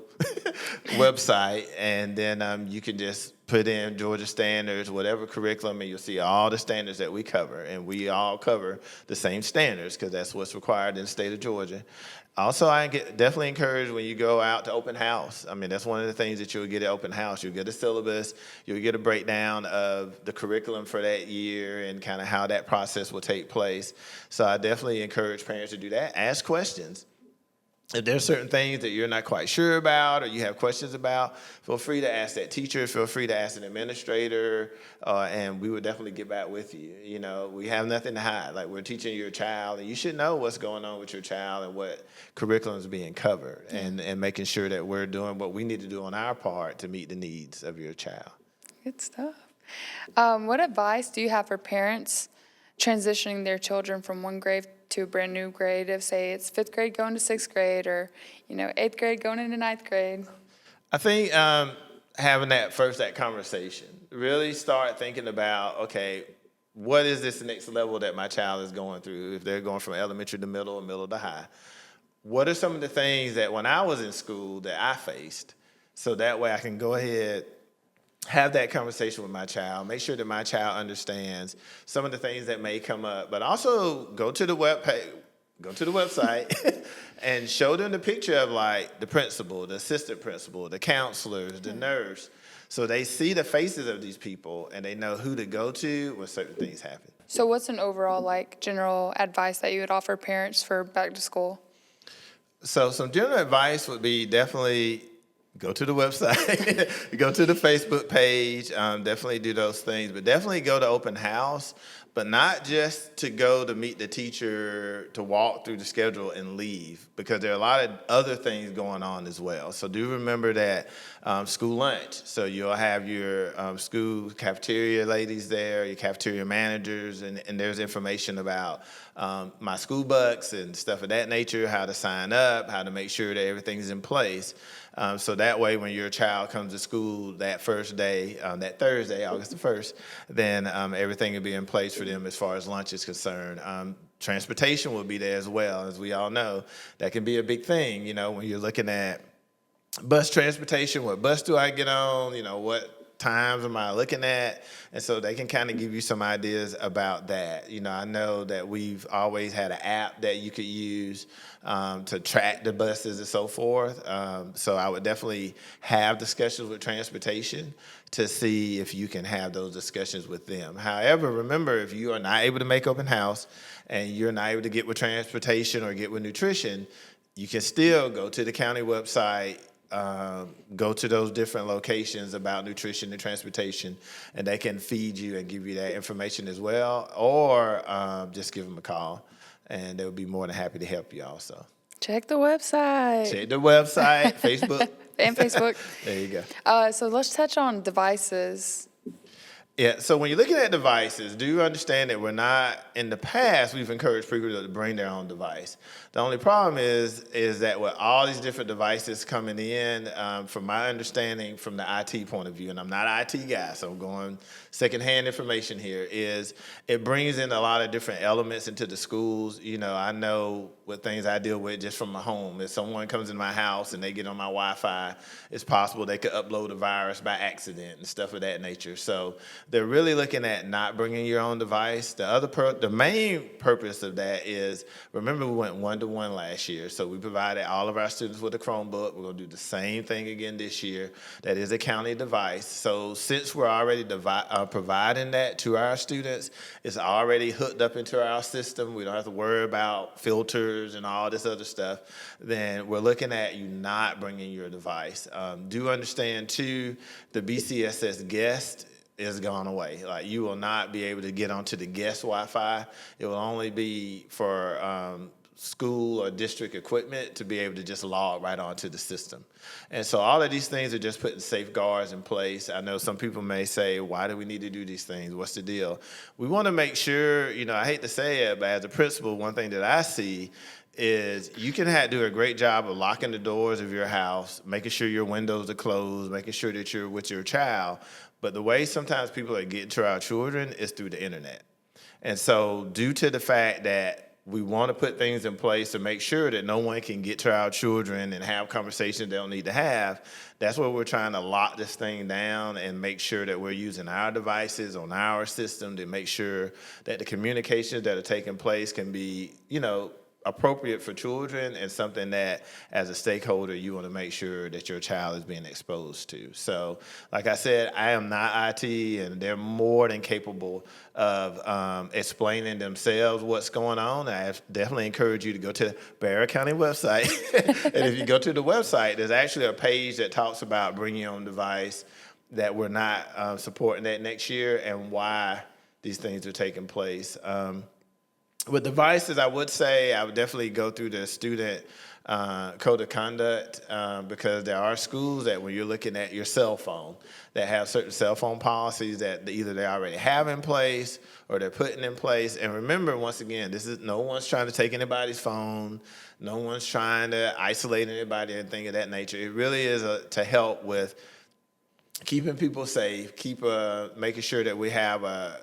website, and then you can just put in Georgia standards, whatever curriculum, and you'll see all the standards that we cover. And we all cover the same standards because that's what's required in the state of Georgia. Also, I definitely encourage when you go out to open house. I mean, that's one of the things that you'll get at open house. You'll get a syllabus. You'll get a breakdown of the curriculum for that year and kind of how that process will take place. So I definitely encourage parents to do that. Ask questions. If there's certain things that you're not quite sure about or you have questions about, feel free to ask that teacher, feel free to ask an administrator, and we would definitely get back with you. We have nothing to hide. Like, we're teaching your child, and you should know what's going on with your child and what curriculum is being covered, and making sure that we're doing what we need to do on our part to meet the needs of your child. Good stuff. What advice do you have for parents transitioning their children from one grade to a brand new grade, if say it's 5th grade going to 6th grade or 8th grade going into 9th grade? I think having that conversation. Really start thinking about, okay, what is this next level that my child is going through? If they're going from elementary to middle or middle to high, what are some of the things that when I was in school that I faced? So that way I can go ahead, have that conversation with my child, make sure that my child understands some of the things that may come up, but also go to the website and show them the picture of like the principal, the assistant principal, the counselors, the nurse, so they see the faces of these people and they know who to go to when certain things happen. So what's an overall like general advice that you would offer parents for back to school? So some general advice would be definitely go to the website, go to the Facebook page, definitely do those things, but definitely go to open house, but not just to go to meet the teacher, to walk through the schedule and leave, because there are a lot of other things going on as well. So do remember that school lunch. So you'll have your school cafeteria ladies there, your cafeteria managers, and there's information about my school bucks and stuff of that nature, how to sign up, how to make sure that everything's in place. So that way, when your child comes to school that first day, that Thursday, August the 1st, then everything will be in place for them as far as lunch is concerned. Transportation will be there as well. As we all know, that can be a big thing, when you're looking at bus transportation. What bus do I get on? What times am I looking at? And so they can kind of give you some ideas about that. I know that we've always had an app that you could use to track the buses and so forth. So I would definitely have discussions with transportation to see if you can have those discussions with them. However, remember, if you are not able to make open house and you're not able to get with transportation or get with nutrition, you can still go to the county website, go to those different locations about nutrition and transportation, and they can feed you and give you that information as well, or just give them a call, and they would be more than happy to help you also. Check the website. Check the website, Facebook. And Facebook. There you go. So let's touch on devices. Yeah, so when you're looking at devices, do you understand that in the past, we've encouraged people to bring their own device. The only problem is that with all these different devices coming in, from my understanding from the IT point of view, and I'm not an IT guy, so I'm going secondhand information here, is it brings in a lot of different elements into the schools. I know what things I deal with just from my home. If someone comes in my house and they get on my Wi-Fi, it's possible they could upload a virus by accident and stuff of that nature. So they're really looking at not bringing your own device. The main purpose of that is, remember we went 1-to-1 last year, so we provided all of our students with a Chromebook. We're going to do the same thing again this year. That is a county device. So since we're already providing that to our students, it's already hooked up into our system. We don't have to worry about filters and all this other stuff. Then we're looking at you not bringing your device. Do understand too, the BCSS guest is gone away. Like, you will not be able to get onto the guest Wi-Fi. It will only be for school or district equipment to be able to just log right onto the system. And so all of these things are just putting safeguards in place. I know some people may say, why do we need to do these things? What's the deal? We want to make sure, I hate to say it, but as a principal, one thing that I see is you can do a great job of locking the doors of your house, making sure your windows are closed, making sure that you're with your child. But the way sometimes people are getting to our children is through the internet. And so due to the fact that we want to put things in place to make sure that no one can get to our children and have conversations they don't need to have, that's where we're trying to lock this thing down and make sure that we're using our devices on our system to make sure that the communications that are taking place can be, appropriate for children and something that, as a stakeholder, you want to make sure that your child is being exposed to. So, like I said, I am not IT, and they're more than capable of explaining themselves what's going on. I definitely encourage you to go to the Barrow County website. And if you go to the website, there's actually a page that talks about bringing your own device, that we're not supporting that next year, and why these things are taking place. With devices, I would say I would definitely go through the student code of conduct, because there are schools that when you're looking at your cell phone, that have certain cell phone policies that either they already have in place or they're putting in place. And remember, once again, no one's trying to take anybody's phone. No one's trying to isolate anybody or anything of that nature. It really is to help with keeping people safe, making sure that we have a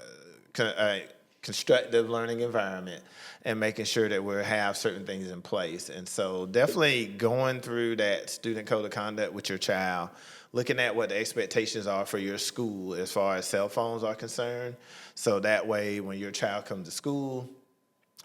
constructive learning environment, and making sure that we have certain things in place. And so definitely going through that student code of conduct with your child, looking at what the expectations are for your school as far as cell phones are concerned. So that way when your child comes to school,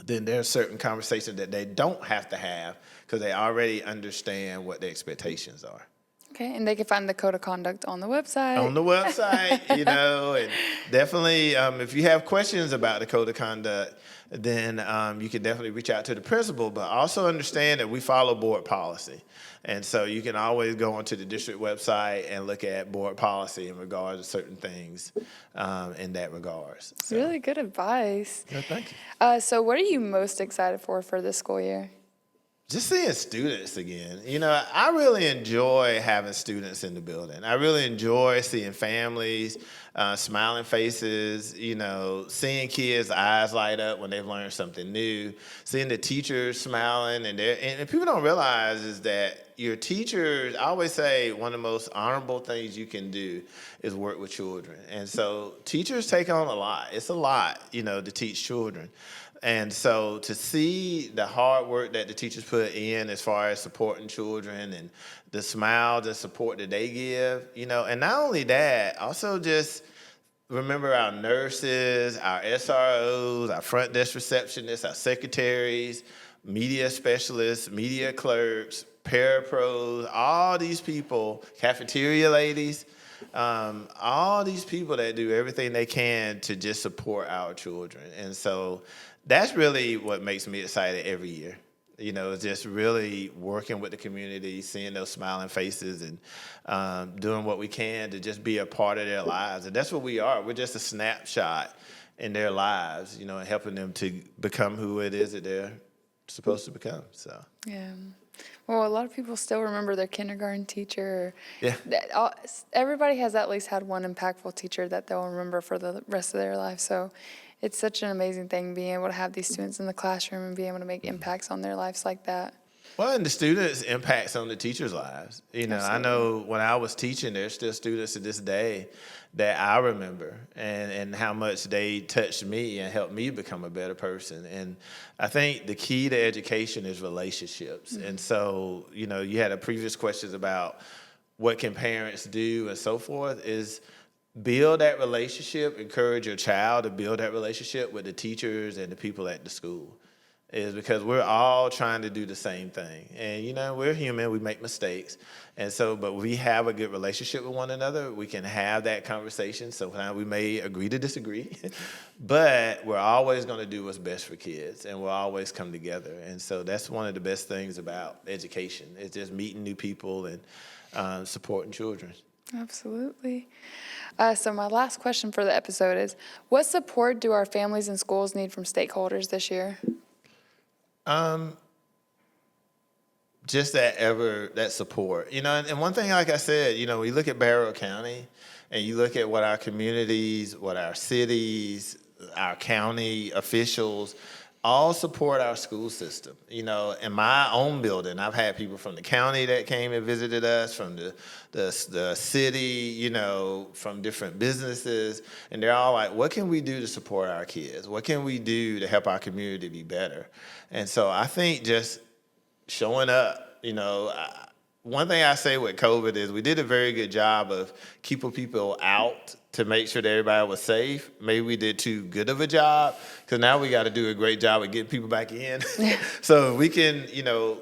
then there's certain conversations that they don't have to have because they already understand what the expectations are. Okay, and they can find the code of conduct on the website. On the website, and definitely if you have questions about the code of conduct, then you can definitely reach out to the principal, but also understand that we follow board policy. And so you can always go onto the district website and look at board policy in regards to certain things in that regards. So. Really good advice. Yeah, thank you. So what are you most excited for this school year? Just seeing students again. I really enjoy having students in the building. I really enjoy seeing families, smiling faces, seeing kids' eyes light up when they've learned something new, seeing the teachers smiling. And people don't realize is that your teachers, I always say one of the most honorable things you can do is work with children. And so teachers take on a lot. It's a lot, to teach children. And so to see the hard work that the teachers put in as far as supporting children and the smiles and support that they give, and not only that, also just remember our nurses, our SROs, our front desk receptionists, our secretaries, media specialists, media clerks, parapros, all these people, cafeteria ladies, all these people that do everything they can to just support our children. And so that's really what makes me excited every year. It's just really working with the community, seeing those smiling faces and doing what we can to just be a part of their lives. And that's what we are. We're just a snapshot in their lives, and helping them to become who it is that they're supposed to become. So. Yeah. Well, a lot of people still remember their kindergarten teacher. Yeah. Everybody has at least had one impactful teacher that they'll remember for the rest of their life. So it's such an amazing thing being able to have these students in the classroom and being able to make impacts on their lives like that. Well, and the students' impacts on the teachers' lives. I know when I was teaching, there's still students to this day that I remember and how much they touched me and helped me become a better person. And I think the key to education is relationships. Mm-hmm. And so, you had a previous questions about what can parents do and so forth is build that relationship, encourage your child to build that relationship with the teachers and the people at the school. Is because we're all trying to do the same thing. And, we're human, we make mistakes. And so, but we have a good relationship with one another. We can have that conversation. Sometimes we may agree to disagree, but we're always going to do what's best for kids and we'll always come together. And so that's one of the best things about education is just meeting new people and supporting children. Absolutely. So my last question for the episode is, what support do our families and schools need from stakeholders this year? Just that support, and one thing, like I said, we look at Barrow County and you look at what our communities, what our cities, our county officials all support our school system. In my own building, I've had people from the county that came and visited us, from the city, from different businesses, and they're all like, what can we do to support our kids? What can we do to help our community be better? And so I think just showing up, one thing I say with COVID is we did a very good job of keeping people out to make sure that everybody was safe. Maybe we did too good of a job because now we got to do a great job of getting people back in. So we can,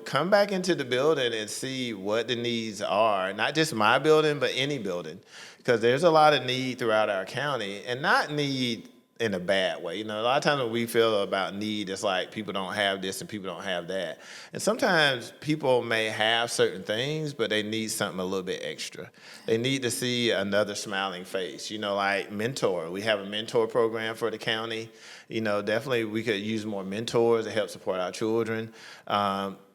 come back into the building and see what the needs are, not just my building, but any building, because there's a lot of need throughout our county, and not need in a bad way. A lot of times when we feel about need, it's like people don't have this and people don't have that. And sometimes people may have certain things, but they need something a little bit extra. They need to see another smiling face, like mentor. We have a mentor program for the county. Definitely we could use more mentors to help support our children.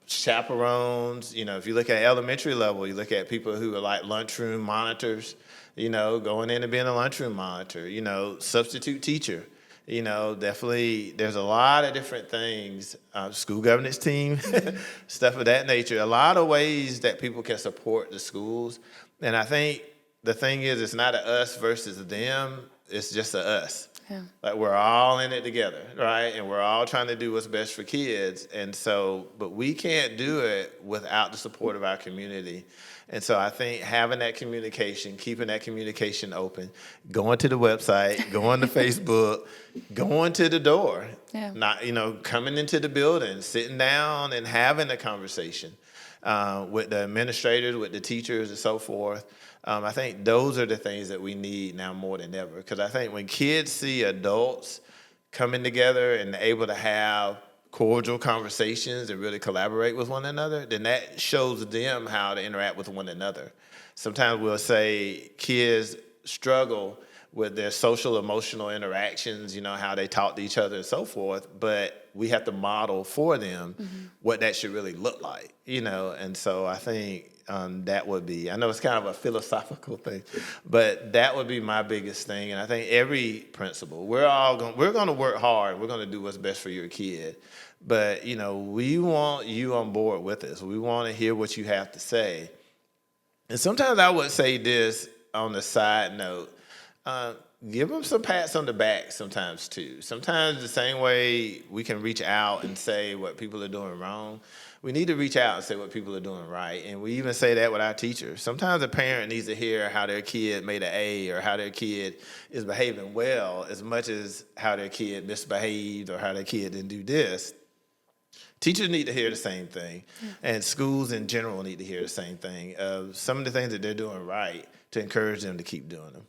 Chaperones, if you look at elementary level, you look at people who are like lunchroom monitors, going in and being a lunchroom monitor, substitute teacher, definitely there's a lot of different things, school governance team, stuff of that nature, a lot of ways that people can support the schools. And I think the thing is, it's not a us versus them. It's just a us. Yeah. Like we're all in it together, right? And we're all trying to do what's best for kids. And so, but we can't do it without the support of our community. And so I think having that communication, keeping that communication open, going to the website, going to Facebook, going to the door, Yeah. not, coming into the building, sitting down and having a conversation with the administrators, with the teachers and so forth. I think those are the things that we need now more than ever. Because I think when kids see adults coming together and able to have cordial conversations and really collaborate with one another, then that shows them how to interact with one another. Sometimes we'll say kids struggle with their social emotional interactions, how they talk to each other and so forth, but we have to model for them what that should really look like, and so I think that would be, I know it's kind of a philosophical thing, but that would be my biggest thing. And I think every principal, we're going to work hard. We're going to do what's best for your kid. But, we want you on board with us. We want to hear what you have to say. And sometimes I would say this on the side note, give them some pats on the back sometimes too. Sometimes the same way we can reach out and say what people are doing wrong, we need to reach out and say what people are doing right. And we even say that with our teachers. Sometimes a parent needs to hear how their kid made an A or how their kid is behaving well as much as how their kid misbehaved or how their kid didn't do this. Teachers need to hear the same thing, and schools in general need to hear the same thing of some of the things that they're doing right to encourage them to keep doing them.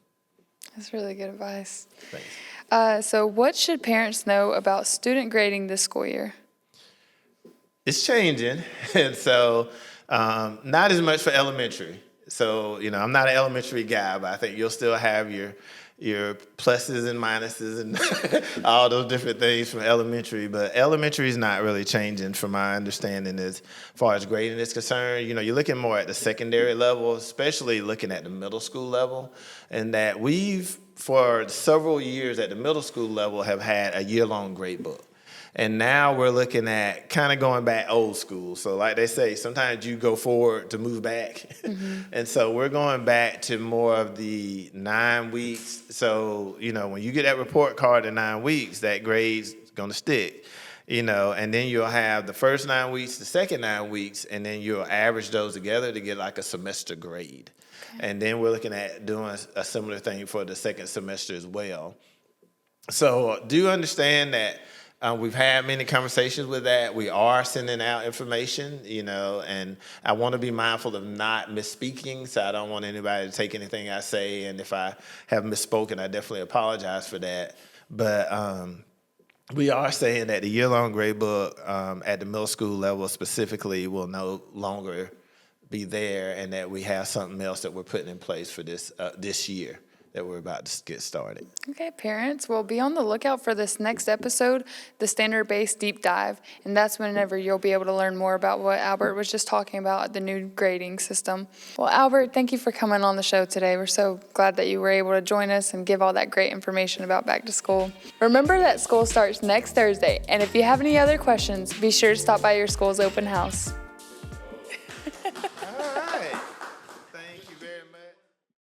That's really good advice. Thanks. So what should parents know about student grading this school year? It's changing, and so not as much for elementary. So, I'm not an elementary guy, but I think you'll still have your pluses and minuses and all those different things from elementary. But elementary is not really changing from my understanding as far as grading is concerned. You're looking more at the secondary level, especially looking at the middle school level, and that we've, for several years at the middle school level, have had a year-long grade book. And now we're looking at kind of going back old school. So like they say, sometimes you go forward to move back. And so we're going back to more of the 9 weeks. So, when you get that report card in 9 weeks, that grade's going to stick. And then you'll have the first 9 weeks, the second 9 weeks, and then you'll average those together to get like a semester grade. Okay. And then we're looking at doing a similar thing for the second semester as well. So do understand that we've had many conversations with that. We are sending out information, and I want to be mindful of not misspeaking, so I don't want anybody to take anything I say, and if I have misspoken, I definitely apologize for that. But we are saying that the year-long grade book at the middle school level specifically will no longer be there, and that we have something else that we're putting in place for this year that we're about to get started. Okay, parents, well, be on the lookout for this next episode, the standard-based deep dive, and that's whenever you'll be able to learn more about what Albert was just talking about, the new grading system. Well, Albert, thank you for coming on the show today. We're so glad that you were able to join us and give all that great information about back to school. Remember that school starts next Thursday, and if you have any other questions, be sure to stop by your school's open house.